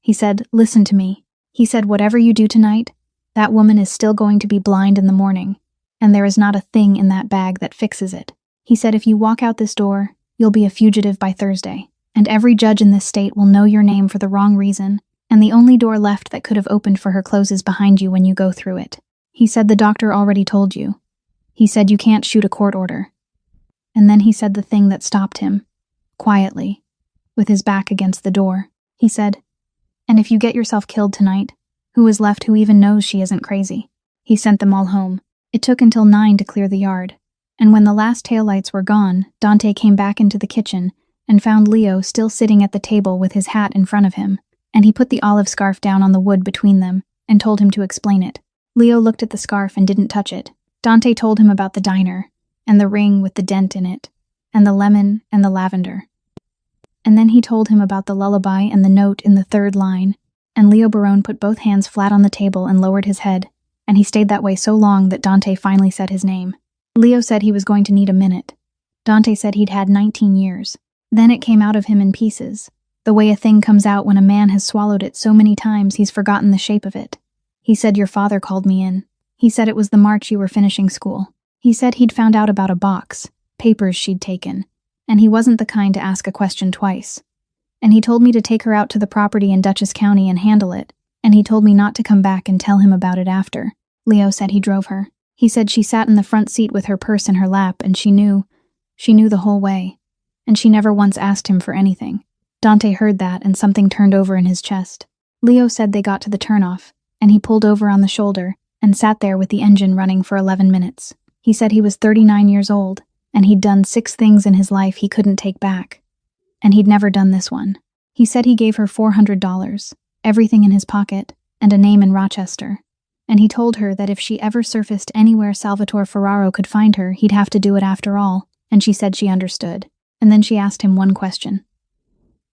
He said, "Listen to me." He said, "Whatever you do tonight, that woman is still going to be blind in the morning, and there is not a thing in that bag that fixes it." He said, "If you walk out this door, you'll be a fugitive by Thursday, and every judge in this state will know your name for the wrong reason, and the only door left that could have opened for her closes behind you when you go through it." He said, "The doctor already told you." He said, "You can't shoot a court order." And then he said the thing that stopped him, quietly, with his back against the door. He said, "And if you get yourself killed tonight, who is left who even knows she isn't crazy?" He sent them all home. It took until 9 to clear the yard, and when the last taillights were gone, Dante came back into the kitchen and found Leo still sitting at the table with his hat in front of him, and he put the olive scarf down on the wood between them and told him to explain it. Leo looked at the scarf and didn't touch it. Dante told him about the diner, and the ring with the dent in it, and the lemon and the lavender. And then he told him about the lullaby and the note in the third line, and Leo Barone put both hands flat on the table and lowered his head, and he stayed that way so long that Dante finally said his name. Leo said he was going to need a minute. Dante said he'd had 19 years. Then it came out of him in pieces, the way a thing comes out when a man has swallowed it so many times he's forgotten the shape of it. He said your father called me in. He said it was the March you were finishing school. He said he'd found out about a box, papers she'd taken, and he wasn't the kind to ask a question twice. And he told me to take her out to the property in Dutchess County and handle it, and he told me not to come back and tell him about it after. Leo said he drove her. He said she sat in the front seat with her purse in her lap, and she knew the whole way, and she never once asked him for anything. Dante heard that, and something turned over in his chest. Leo said they got to the turnoff, and he pulled over on the shoulder and sat there with the engine running for 11 minutes. He said he was 39 years old, and he'd done 6 things in his life he couldn't take back. And he'd never done this one. He said he gave her $400, everything in his pocket, and a name in Rochester. And he told her that if she ever surfaced anywhere Salvatore Ferraro could find her, he'd have to do it after all, and she said she understood. And then she asked him one question.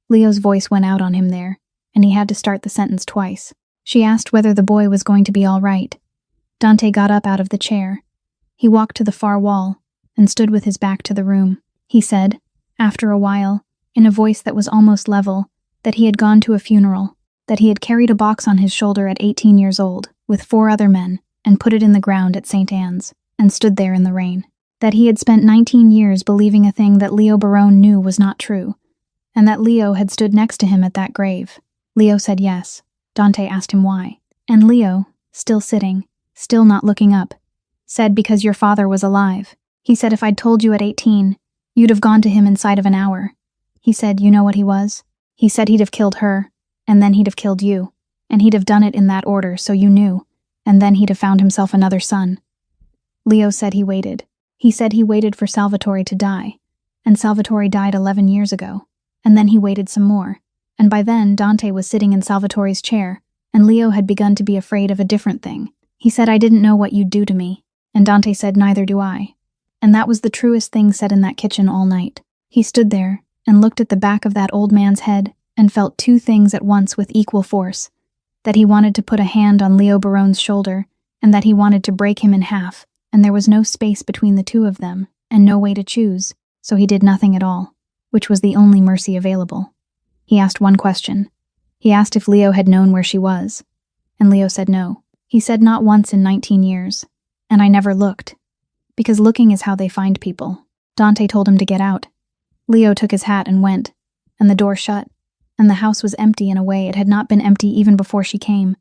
Leo's voice went out on him there, and he had to start the sentence twice. She asked whether the boy was going to be all right. Dante got up out of the chair. He walked to the far wall and stood with his back to the room. He said, after a while, in a voice that was almost level, that he had gone to a funeral, that he had carried a box on his shoulder at 18 years old, with 4 other men, and put it in the ground at St. Anne's, and stood there in the rain. That he had spent 19 years believing a thing that Leo Barone knew was not true, and that Leo had stood next to him at that grave. Leo said yes. Dante asked him why. And Leo, still sitting, still not looking up, said because your father was alive. He said if I'd told you at 18, you'd have gone to him inside of an hour. He said, you know what he was? He said he'd have killed her, and then he'd have killed you, and he'd have done it in that order so you knew, and then he'd have found himself another son. Leo said he waited. He said he waited for Salvatore to die, and Salvatore died 11 years ago, and then he waited some more, and by then Dante was sitting in Salvatore's chair, and Leo had begun to be afraid of a different thing. He said, I didn't know what you'd do to me, and Dante said, neither do I. And that was the truest thing said in that kitchen all night. He stood there and looked at the back of that old man's head and felt 2 things at once with equal force, that he wanted to put a hand on Leo Barone's shoulder, and that he wanted to break him in half, and there was no space between the 2 of them, and no way to choose, so he did nothing at all, which was the only mercy available. He asked one question. He asked if Leo had known where she was, and Leo said no. He said not once in 19 years, and I never looked, because looking is how they find people. Dante told him to get out. Leo took his hat and went, and the door shut, and the house was empty in a way it had not been empty even before she came.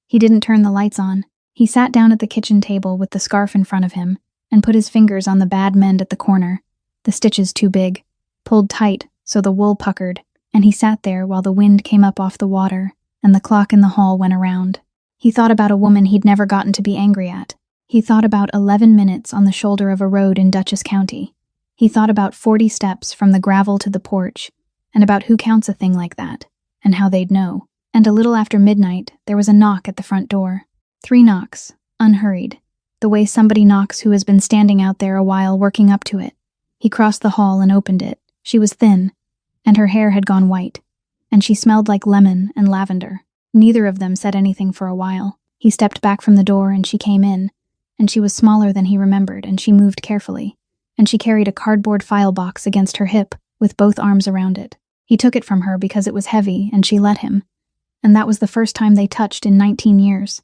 He didn't turn the lights on. He sat down at the kitchen table with the scarf in front of him and put his fingers on the bad mend at the corner, the stitches too big, pulled tight so the wool puckered, and he sat there while the wind came up off the water and the clock in the hall went around. He thought about a woman he'd never gotten to be angry at. He thought about 11 minutes on the shoulder of a road in Dutchess County. He thought about 40 steps from the gravel to the porch, and about who counts a thing like that, and how they'd know. And a little after midnight, there was a knock at the front door. 3 knocks, unhurried, the way somebody knocks who has been standing out there a while working up to it. He crossed the hall and opened it. She was thin, and her hair had gone white, and she smelled like lemon and lavender. Neither of them said anything for a while. He stepped back from the door and she came in, and she was smaller than he remembered, and she moved carefully, and she carried a cardboard file box against her hip with both arms around it. He took it from her because it was heavy, and she let him. And that was the first time they touched in 19 years,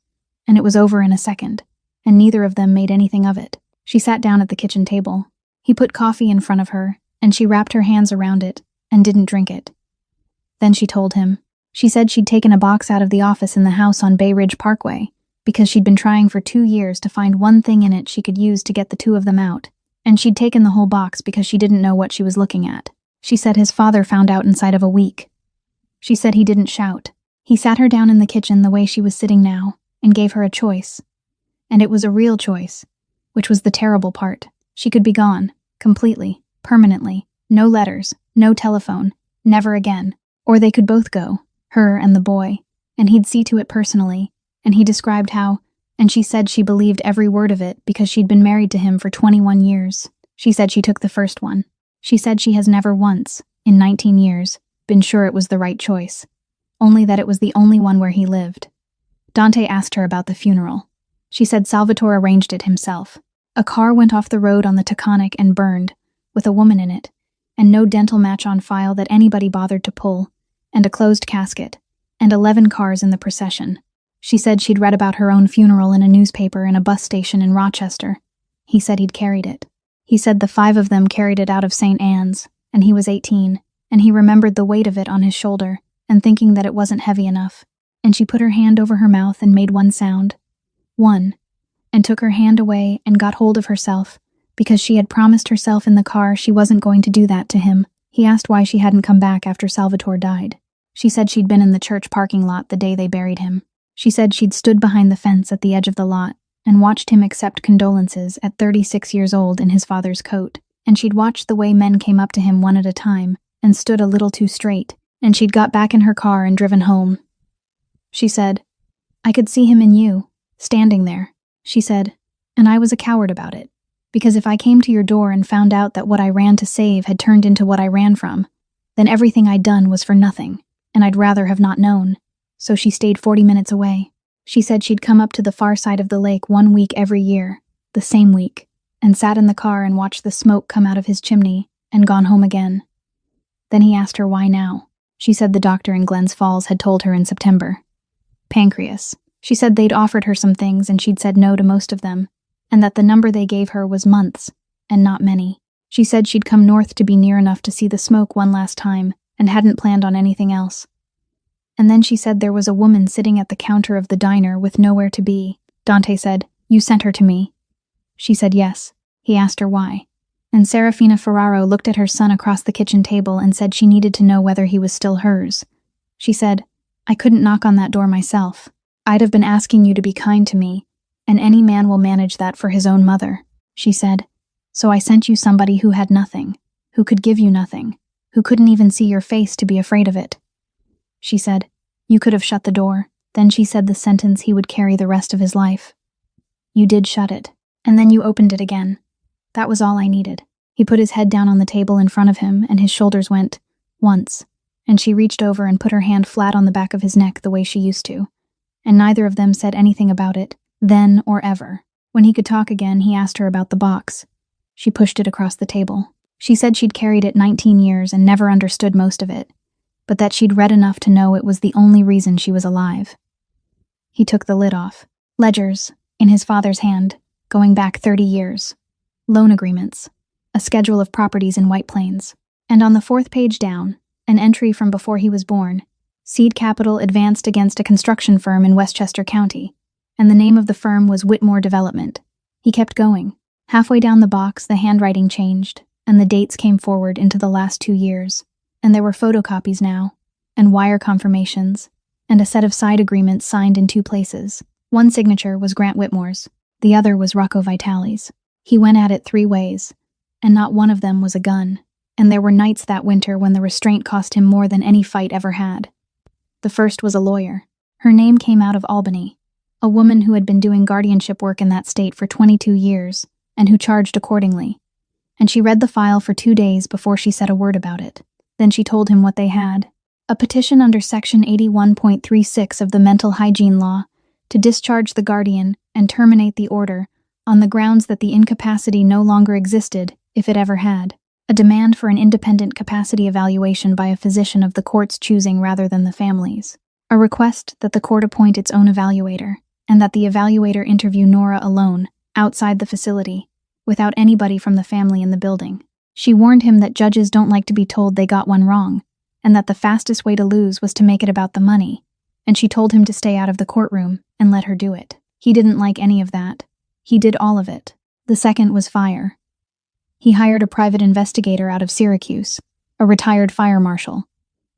and it was over in a second, and neither of them made anything of it. She sat down at the kitchen table. He put coffee in front of her, and she wrapped her hands around it and didn't drink it. Then she told him. She said she'd taken a box out of the office in the house on Bay Ridge Parkway because she'd been trying for 2 years to find one thing in it she could use to get the 2 of them out, and she'd taken the whole box because she didn't know what she was looking at. She said his father found out inside of a week. She said he didn't shout. He sat her down in the kitchen the way she was sitting now and gave her a choice. And it was a real choice, which was the terrible part. She could be gone, completely, permanently, no letters, no telephone, never again. Or they could both go, her and the boy, and he'd see to it personally, and he described how, and she said she believed every word of it because she'd been married to him for 21 years. She said she took the first one. She said she has never once, in 19 years, been sure it was the right choice, only that it was the only one where he lived. Dante asked her about the funeral. She said Salvatore arranged it himself. A car went off the road on the Taconic and burned, with a woman in it, and no dental match on file that anybody bothered to pull, and a closed casket, and 11 cars in the procession. She said she'd read about her own funeral in a newspaper in a bus station in Rochester. He said he'd carried it. He said the 5 of them carried it out of St. Anne's, and he was 18, and he remembered the weight of it on his shoulder, and thinking that it wasn't heavy enough. And she put her hand over her mouth and made one sound. One. And took her hand away and got hold of herself, because she had promised herself in the car she wasn't going to do that to him. He asked why she hadn't come back after Salvatore died. She said she'd been in the church parking lot the day they buried him. She said she'd stood behind the fence at the edge of the lot and watched him accept condolences at 36 years old in his father's coat, and she'd watched the way men came up to him one at a time and stood a little too straight, and she'd got back in her car and driven home. She said, I could see him in you, standing there. She said, and I was a coward about it, because if I came to your door and found out that what I ran to save had turned into what I ran from, then everything I'd done was for nothing, and I'd rather have not known. So she stayed 40 minutes away. She said she'd come up to the far side of the lake 1 week every year, the same week, and sat in the car and watched the smoke come out of his chimney and gone home again. Then he asked her why now. She said the doctor in Glens Falls had told her in September. Pancreas. She said they'd offered her some things and she'd said no to most of them, and that the number they gave her was months, and not many. She said she'd come north to be near enough to see the smoke one last time and hadn't planned on anything else. And then she said there was a woman sitting at the counter of the diner with nowhere to be. Dante said, You sent her to me. She said yes. He asked her why. And Serafina Ferraro looked at her son across the kitchen table and said she needed to know whether he was still hers. She said, I couldn't knock on that door myself. I'd have been asking you to be kind to me, and any man will manage that for his own mother. She said, so I sent you somebody who had nothing, who could give you nothing, who couldn't even see your face to be afraid of it. She said, you could have shut the door. Then she said the sentence he would carry the rest of his life. You did shut it, and then you opened it again. That was all I needed. He put his head down on the table in front of him, and his shoulders went, once, and she reached over and put her hand flat on the back of his neck the way she used to, and neither of them said anything about it, then or ever. When he could talk again, he asked her about the box. She pushed it across the table. She said she'd carried it 19 years and never understood most of it, but that she'd read enough to know it was the only reason she was alive. He took the lid off. Ledgers, in his father's hand, going back 30 years. Loan agreements. A schedule of properties in White Plains. And on the 4th page down, an entry from before he was born. Seed capital advanced against a construction firm in Westchester County, and the name of the firm was Whitmore Development. He kept going. Halfway down the box, the handwriting changed, and the dates came forward into the last 2 years, and there were photocopies now, and wire confirmations, and a set of side agreements signed in 2 places. One signature was Grant Whitmore's, the other was Rocco Vitale's. He went at it 3 ways, and not one of them was a gun, and there were nights that winter when the restraint cost him more than any fight ever had. The first was a lawyer. Her name came out of Albany, a woman who had been doing guardianship work in that state for 22 years, and who charged accordingly. And she read the file for 2 days before she said a word about it. Then she told him what they had. A petition under Section 81.36 of the Mental Hygiene Law to discharge the guardian and terminate the order on the grounds that the incapacity no longer existed, if it ever had. A demand for an independent capacity evaluation by a physician of the court's choosing rather than the family's. A request that the court appoint its own evaluator, and that the evaluator interview Nora alone, outside the facility, without anybody from the family in the building. She warned him that judges don't like to be told they got one wrong, and that the fastest way to lose was to make it about the money, and she told him to stay out of the courtroom and let her do it. He didn't like any of that. He did all of it. The second was fire. He hired a private investigator out of Syracuse, a retired fire marshal,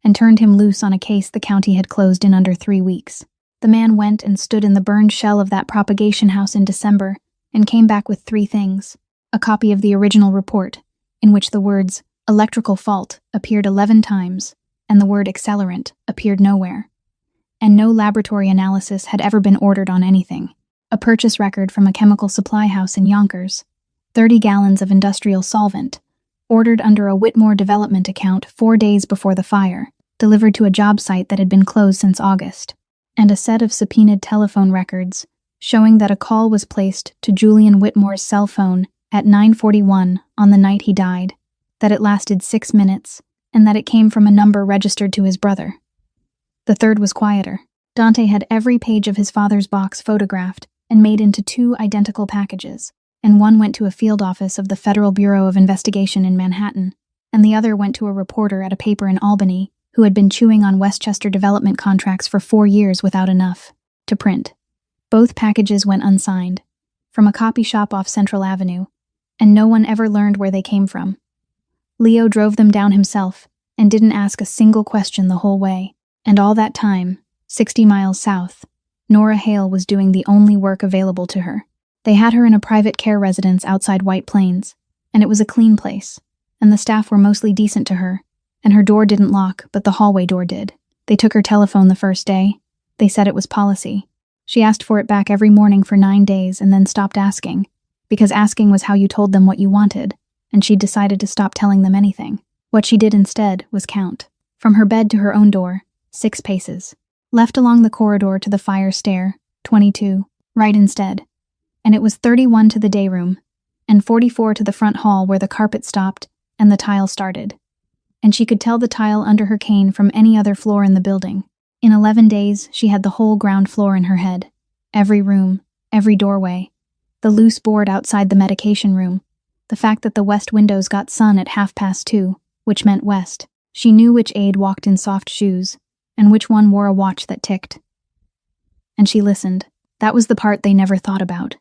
and turned him loose on a case the county had closed in under 3 weeks. The man went and stood in the burned shell of that propagation house in December and came back with 3 things. A copy of the original report, in which the words electrical fault appeared 11 times, and the word accelerant appeared nowhere. And no laboratory analysis had ever been ordered on anything. a purchase record from a chemical supply house in Yonkers, 30 gallons of industrial solvent, ordered under a Whitmore development account 4 days before the fire, delivered to a job site that had been closed since August, and a set of subpoenaed telephone records showing that a call was placed to Julian Whitmore's cell phone at 9:41 on the night he died, that it lasted 6 minutes, and that it came from a number registered to his brother. The third was quieter. Dante had every page of his father's box photographed and made into 2 identical packages, and one went to a field office of the Federal Bureau of Investigation in Manhattan, and the other went to a reporter at a paper in Albany who had been chewing on Westchester development contracts for 4 years without enough to print. Both packages went unsigned, from a copy shop off Central Avenue, and no one ever learned where they came from. Leo drove them down himself and didn't ask a single question the whole way, and all that time, 60 miles south, Nora Hale was doing the only work available to her. They had her in a private care residence outside White Plains, and it was a clean place, and the staff were mostly decent to her, and her door didn't lock, but the hallway door did. They took her telephone the first day. They said it was policy. She asked for it back every morning for 9 days and then stopped asking, because asking was how you told them what you wanted, and she'd decided to stop telling them anything. What she did instead was count. From her bed to her own door, 6 paces. Left along the corridor to the fire stair, 22, right instead. And it was 31 to the day room, and 44 to the front hall where the carpet stopped and the tile started. And she could tell the tile under her cane from any other floor in the building. In 11 days, she had the whole ground floor in her head. Every room, every doorway, the loose board outside the medication room, the fact that the west windows got sun at 2:30, which meant west. She knew which aide walked in soft shoes, and which one wore a watch that ticked. And she listened. That was the part they never thought about.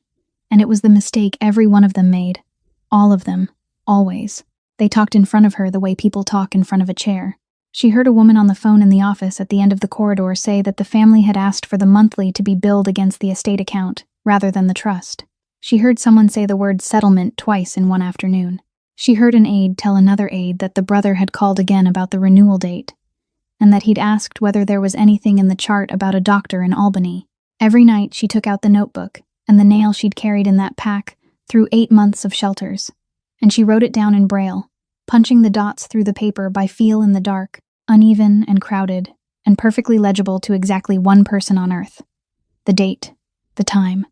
And it was the mistake every one of them made. All of them. Always. They talked in front of her the way people talk in front of a chair. She heard a woman on the phone in the office at the end of the corridor say that the family had asked for the monthly to be billed against the estate account, rather than the trust. She heard someone say the word settlement twice in one afternoon. She heard an aide tell another aide that the brother had called again about the renewal date, and that he'd asked whether there was anything in the chart about a doctor in Albany. Every night she took out the notebook and the nail she'd carried in that pack through 8 months of shelters, and she wrote it down in Braille, punching the dots through the paper by feel in the dark, uneven and crowded, and perfectly legible to exactly one person on Earth. The date, the time,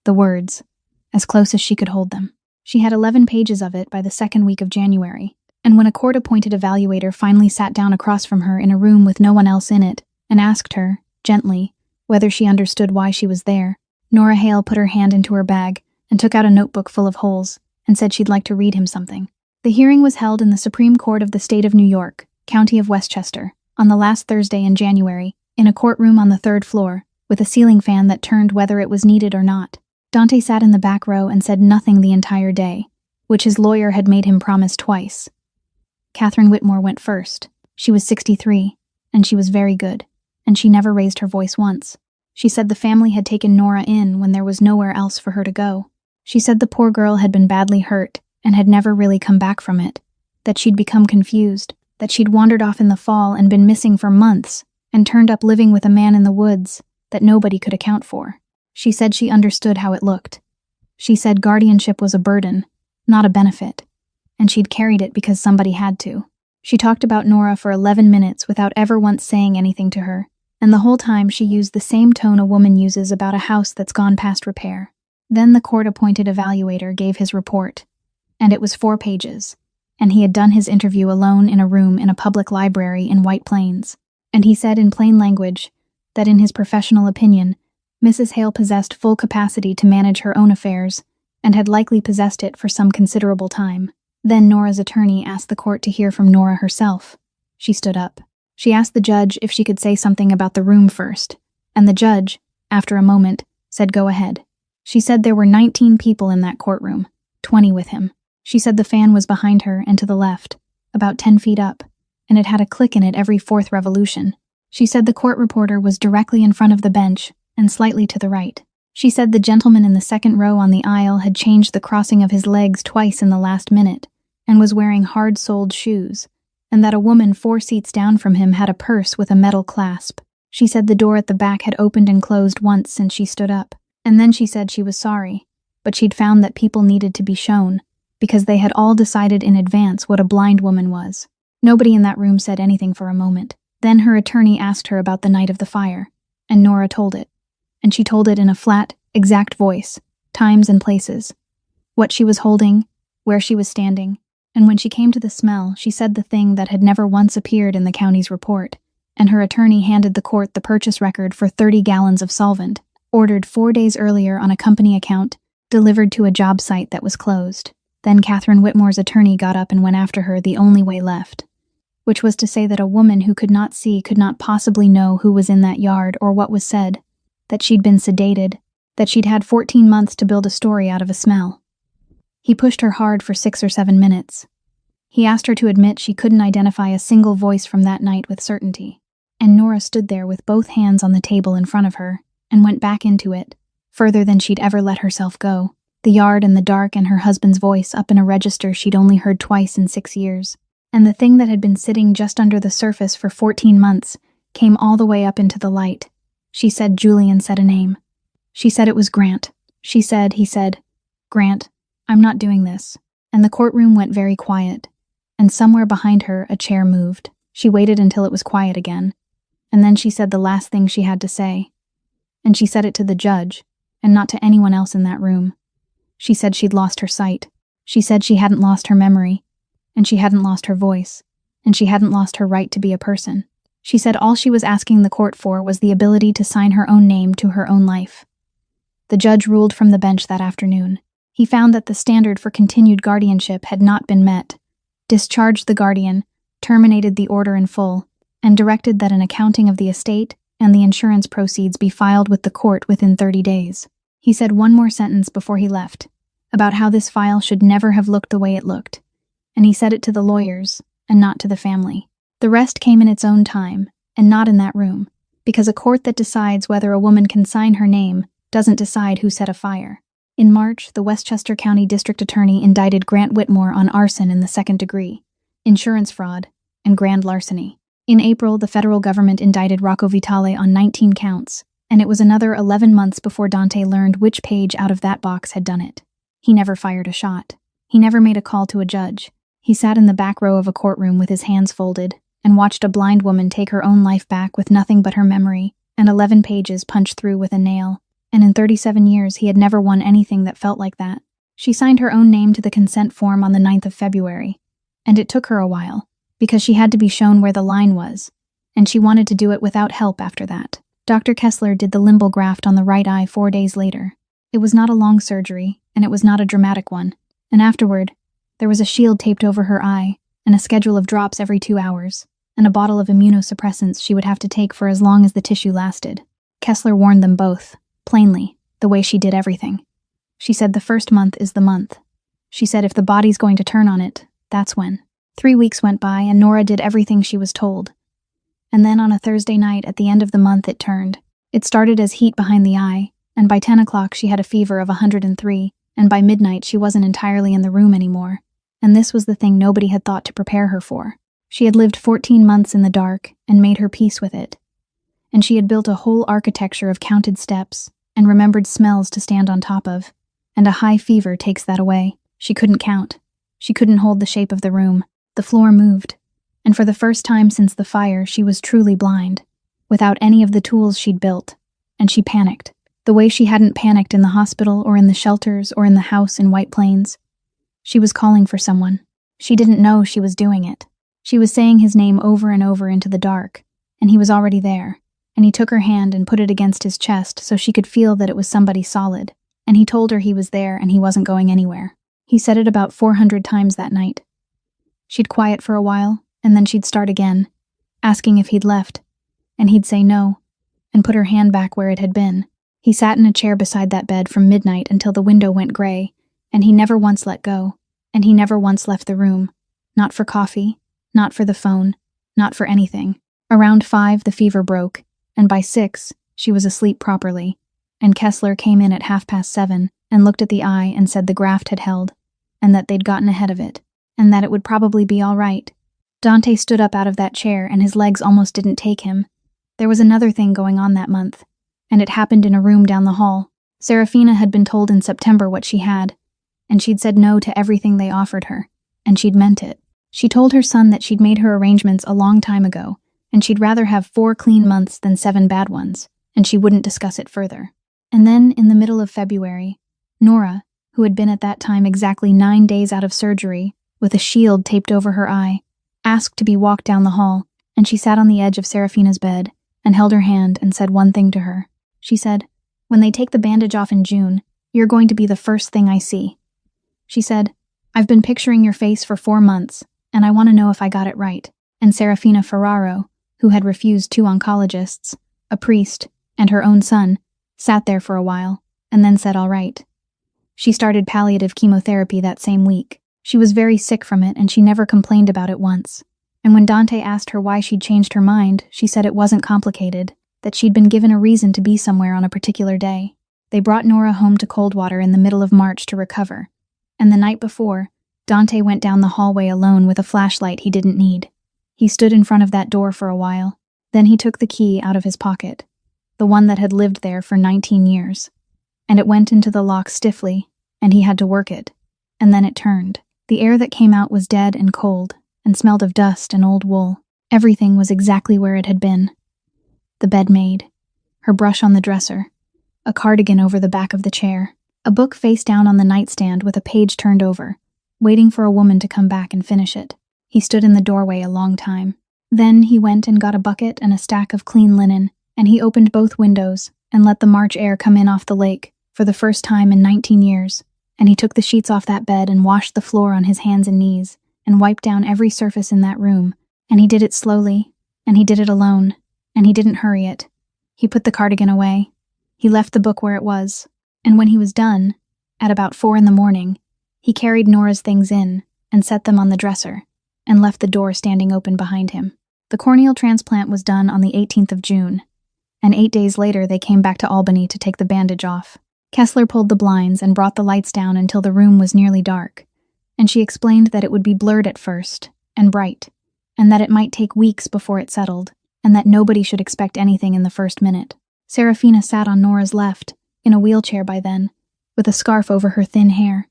the words, as close as she could hold them. She had 11 pages of it by the second week of January, and when a court-appointed evaluator finally sat down across from her in a room with no one else in it and asked her, gently, whether she understood why she was there, Nora Hale put her hand into her bag and took out a notebook full of holes and said she'd like to read him something. The hearing was held in the Supreme Court of the State of New York, County of Westchester, on the last Thursday in January, in a courtroom on the 3rd floor, with a ceiling fan that turned whether it was needed or not. Dante sat in the back row and said nothing the entire day, which his lawyer had made him promise twice. Catherine Whitmore went first. She was 63, and she was very good, and she never raised her voice once. She said the family had taken Nora in when there was nowhere else for her to go. She said the poor girl had been badly hurt and had never really come back from it, that she'd become confused, that she'd wandered off in the fall and been missing for months, and turned up living with a man in the woods that nobody could account for. She said she understood how it looked. She said guardianship was a burden, not a benefit, and she'd carried it because somebody had to. She talked about Nora for 11 minutes without ever once saying anything to her, and the whole time she used the same tone a woman uses about a house that's gone past repair. Then the court-appointed evaluator gave his report, and it was 4 pages, and he had done his interview alone in a room in a public library in White Plains, and he said in plain language that in his professional opinion, Mrs. Hale possessed full capacity to manage her own affairs, and had likely possessed it for some considerable time. Then Nora's attorney asked the court to hear from Nora herself. She stood up. She asked the judge if she could say something about the room first, and the judge, after a moment, said go ahead. She said there were 19 people in that courtroom, 20 with him. She said the fan was behind her and to the left, about 10 feet up, and it had a click in it every 4th revolution. She said the court reporter was directly in front of the bench and slightly to the right. She said the gentleman in the 2nd row on the aisle had changed the crossing of his legs twice in the last minute and was wearing hard-soled shoes, and that a woman 4 seats down from him had a purse with a metal clasp. She said the door at the back had opened and closed once since she stood up. And then she said she was sorry, but she'd found that people needed to be shown, because they had all decided in advance what a blind woman was. Nobody in that room said anything for a moment. Then her attorney asked her about the night of the fire, and Nora told it. And she told it in a flat, exact voice, times and places. What she was holding, where she was standing, and when she came to the smell, she said the thing that had never once appeared in the county's report, and her attorney handed the court the purchase record for 30 gallons of solvent, ordered 4 days earlier on a company account, delivered to a job site that was closed. Then Catherine Whitmore's attorney got up and went after her the only way left, which was to say that a woman who could not see could not possibly know who was in that yard or what was said, that she'd been sedated, that she'd had 14 months to build a story out of a smell. He pushed her hard for 6 or 7 minutes. He asked her to admit she couldn't identify a single voice from that night with certainty. And Nora stood there with both hands on the table in front of her, and went back into it, further than she'd ever let herself go. The yard and the dark and her husband's voice up in a register she'd only heard twice in 6 years. And the thing that had been sitting just under the surface for 14 months came all the way up into the light. She said Julian said a name. She said it was Grant. He said, "Grant, I'm not doing this." And the courtroom went very quiet, and somewhere behind her a chair moved. She waited until it was quiet again, and then she said the last thing she had to say. And she said it to the judge, and not to anyone else in that room. She said she'd lost her sight. She said she hadn't lost her memory, and she hadn't lost her voice, and she hadn't lost her right to be a person. She said all she was asking the court for was the ability to sign her own name to her own life. The judge ruled from the bench that afternoon. He found that the standard for continued guardianship had not been met, discharged the guardian, terminated the order in full, and directed that an accounting of the estate and the insurance proceeds be filed with the court within 30 days. He said one more sentence before he left, about how this file should never have looked the way it looked, and he said it to the lawyers, and not to the family. The rest came in its own time, and not in that room, because a court that decides whether a woman can sign her name doesn't decide who set a fire. In March, the Westchester County District Attorney indicted Grant Whitmore on arson in the 2nd degree, insurance fraud, and grand larceny. In April, the federal government indicted Rocco Vitale on 19 counts, and it was another 11 months before Dante learned which page out of that box had done it. He never fired a shot. He never made a call to a judge. He sat in the back row of a courtroom with his hands folded and watched a blind woman take her own life back with nothing but her memory and 11 pages punched through with a nail. And in 37 years, he had never won anything that felt like that. She signed her own name to the consent form on the 9th of February, and it took her a while, because she had to be shown where the line was, and she wanted to do it without help after that. Dr. Kessler did the limbal graft on the right eye 4 days later. It was not a long surgery, and it was not a dramatic one, and afterward, there was a shield taped over her eye, and a schedule of drops every 2 hours, and a bottle of immunosuppressants she would have to take for as long as the tissue lasted. Kessler warned them both, plainly, the way she did everything. She said the first month is the month. She said if the body's going to turn on it, that's when. 3 weeks went by and Nora did everything she was told. And then on a Thursday night at the end of the month it turned. It started as heat behind the eye, and by 10 o'clock she had a fever of 103, and by midnight she wasn't entirely in the room anymore. And this was the thing nobody had thought to prepare her for. She had lived 14 months in the dark and made her peace with it. And she had built a whole architecture of counted steps and remembered smells to stand on top of, and a high fever takes that away. She couldn't count. She couldn't hold the shape of the room. The floor moved, and for the first time since the fire, she was truly blind, without any of the tools she'd built, and she panicked, the way she hadn't panicked in the hospital or in the shelters or in the house in White Plains. She was calling for someone. She didn't know she was doing it. She was saying his name over and over into the dark, and he was already there. And he took her hand and put it against his chest so she could feel that it was somebody solid, and he told her he was there and he wasn't going anywhere. He said it about 400 times that night. She'd quiet for a while, and then she'd start again, asking if he'd left, and he'd say no, and put her hand back where it had been. He sat in a chair beside that bed from midnight until the window went gray, and he never once let go, and he never once left the room. Not for coffee, not for the phone, not for anything. Around 5, the fever broke, and by 6, she was asleep properly, and Kessler came in at 7:30 and looked at the eye and said the graft had held, and that they'd gotten ahead of it, and that it would probably be all right. Dante stood up out of that chair and his legs almost didn't take him. There was another thing going on that month, and it happened in a room down the hall. Serafina had been told in September what she had, and she'd said no to everything they offered her, and she'd meant it. She told her son that she'd made her arrangements a long time ago, and she'd rather have 4 clean months than 7 bad ones, and she wouldn't discuss it further. And then, in the middle of February, Nora, who had been at that time exactly 9 days out of surgery, with a shield taped over her eye, asked to be walked down the hall, and she sat on the edge of Serafina's bed and held her hand and said one thing to her. She said, "When they take the bandage off in June, you're going to be the first thing I see." She said, "I've been picturing your face for 4 months, and I want to know if I got it right." And Serafina Ferraro, who had refused 2 oncologists, a priest, and her own son, sat there for a while, and then said all right. She started palliative chemotherapy that same week. She was very sick from it, and she never complained about it once. And when Dante asked her why she'd changed her mind, she said it wasn't complicated, that she'd been given a reason to be somewhere on a particular day. They brought Nora home to Coldwater in the middle of March to recover, and the night before, Dante went down the hallway alone with a flashlight he didn't need. He stood in front of that door for a while, then he took the key out of his pocket, the one that had lived there for 19 years, and it went into the lock stiffly, and he had to work it, and then it turned. The air that came out was dead and cold, and smelled of dust and old wool. Everything was exactly where it had been. The bed made, her brush on the dresser, a cardigan over the back of the chair, a book face down on the nightstand with a page turned over, waiting for a woman to come back and finish it. He stood in the doorway a long time. Then he went and got a bucket and a stack of clean linen, and he opened both windows and let the March air come in off the lake for the first time in 19 years, and he took the sheets off that bed and washed the floor on his hands and knees and wiped down every surface in that room, and he did it slowly, and he did it alone, and he didn't hurry it. He put the cardigan away. He left the book where it was, and when he was done, at about 4 in the morning, he carried Nora's things in and set them on the dresser, and left the door standing open behind him. The corneal transplant was done on the 18th of June, and 8 days later they came back to Albany to take the bandage off. Kessler pulled the blinds and brought the lights down until the room was nearly dark, and she explained that it would be blurred at first, and bright, and that it might take weeks before it settled, and that nobody should expect anything in the first minute. Serafina sat on Nora's left, in a wheelchair by then, with a scarf over her thin hair.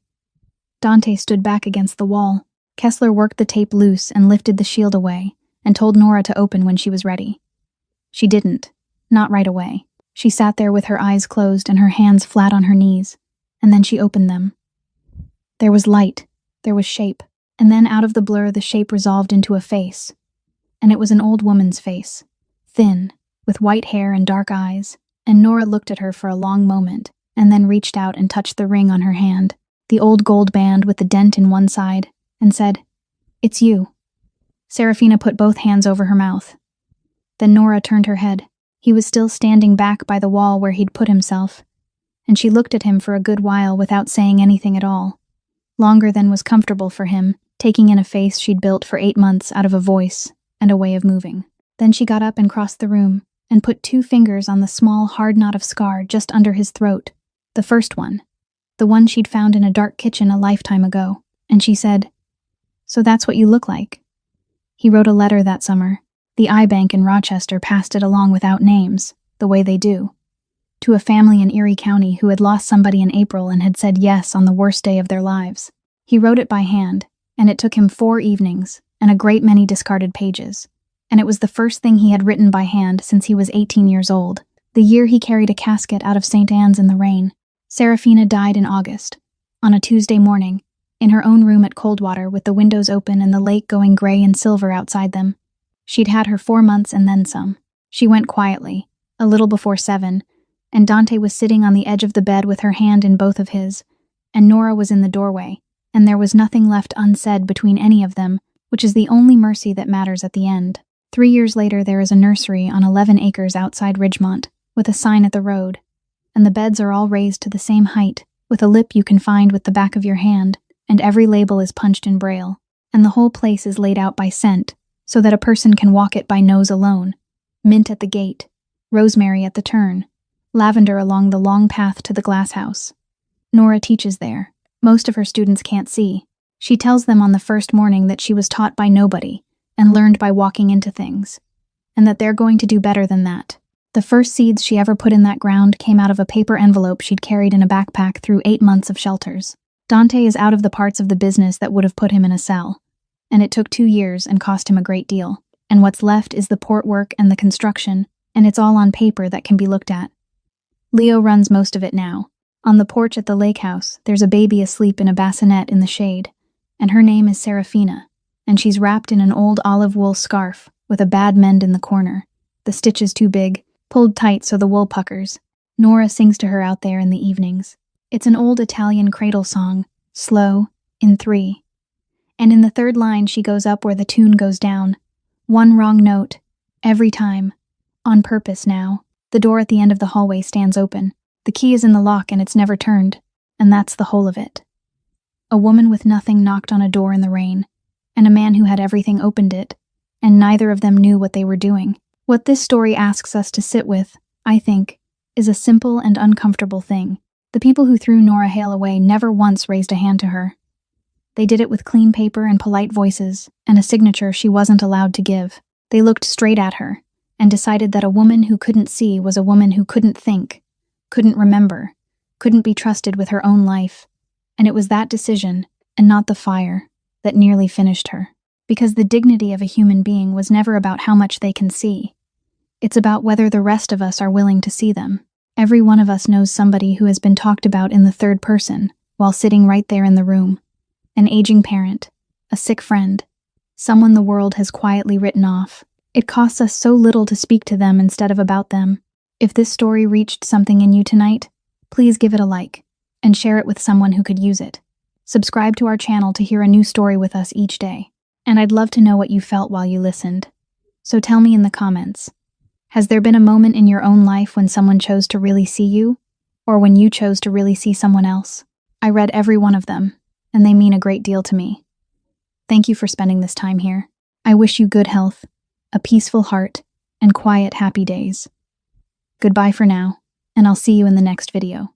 Dante stood back against the wall. Kessler worked the tape loose and lifted the shield away, and told Nora to open when she was ready. She didn't, not right away. She sat there with her eyes closed and her hands flat on her knees, and then she opened them. There was light, there was shape, and then out of the blur the shape resolved into a face, and it was an old woman's face, thin, with white hair and dark eyes, and Nora looked at her for a long moment, and then reached out and touched the ring on her hand, the old gold band with the dent in one side, and said, "It's you." Serafina put both hands over her mouth. Then Nora turned her head. He was still standing back by the wall where he'd put himself, and she looked at him for a good while without saying anything at all, longer than was comfortable for him, taking in a face she'd built for 8 months out of a voice and a way of moving. Then she got up and crossed the room, and put 2 fingers on the small hard knot of scar just under his throat, the first one, the one she'd found in a dark kitchen a lifetime ago, and she said, "So that's what you look like." He wrote a letter that summer. The I Bank in Rochester passed it along without names, the way they do, to a family in Erie County who had lost somebody in April and had said yes on the worst day of their lives. He wrote it by hand, and it took him 4 evenings and a great many discarded pages, and it was the first thing he had written by hand since he was 18 years old, the year he carried a casket out of St. Anne's in the rain. Serafina died in August, on a Tuesday morning, in her own room at Coldwater with the windows open and the lake going gray and silver outside them. She'd had her 4 months and then some. She went quietly, a little before 7, and Dante was sitting on the edge of the bed with her hand in both of his, and Nora was in the doorway, and there was nothing left unsaid between any of them, which is the only mercy that matters at the end. 3 years later there is a nursery on 11 acres outside Ridgemont, with a sign at the road, and the beds are all raised to the same height, with a lip you can find with the back of your hand, and every label is punched in braille, and the whole place is laid out by scent, so that a person can walk it by nose alone. Mint at the gate, rosemary at the turn, lavender along the long path to the glass house. Nora teaches there. Most of her students can't see. She tells them on the first morning that she was taught by nobody and learned by walking into things, and that they're going to do better than that. The first seeds she ever put in that ground came out of a paper envelope she'd carried in a backpack through 8 months of shelters. Dante is out of the parts of the business that would have put him in a cell, and it took 2 years and cost him a great deal. And what's left is the port work and the construction, and it's all on paper that can be looked at. Leo runs most of it now. On the porch at the lake house, there's a baby asleep in a bassinet in the shade, and her name is Serafina, and she's wrapped in an old olive wool scarf with a bad mend in the corner. The stitch is too big, pulled tight so the wool puckers. Nora sings to her out there in the evenings. It's an old Italian cradle song, slow, in 3. And in the 3rd line she goes up where the tune goes down. 1 wrong note, every time. On purpose now. The door at the end of the hallway stands open. The key is in the lock and it's never turned, and that's the whole of it. A woman with nothing knocked on a door in the rain, and a man who had everything opened it, and neither of them knew what they were doing. What this story asks us to sit with, I think, is a simple and uncomfortable thing. The people who threw Nora Hale away never once raised a hand to her. They did it with clean paper and polite voices, and a signature she wasn't allowed to give. They looked straight at her, and decided that a woman who couldn't see was a woman who couldn't think, couldn't remember, couldn't be trusted with her own life. And it was that decision, and not the fire, that nearly finished her. Because the dignity of a human being was never about how much they can see. It's about whether the rest of us are willing to see them. Every one of us knows somebody who has been talked about in the 3rd person, while sitting right there in the room. An aging parent, a sick friend, someone the world has quietly written off. It costs us so little to speak to them instead of about them. If this story reached something in you tonight, please give it a like, and share it with someone who could use it. Subscribe to our channel to hear a new story with us each day. And I'd love to know what you felt while you listened. So tell me in the comments. Has there been a moment in your own life when someone chose to really see you? Or when you chose to really see someone else? I read every one of them, and they mean a great deal to me. Thank you for spending this time here. I wish you good health, a peaceful heart, and quiet, happy days. Goodbye for now, and I'll see you in the next video.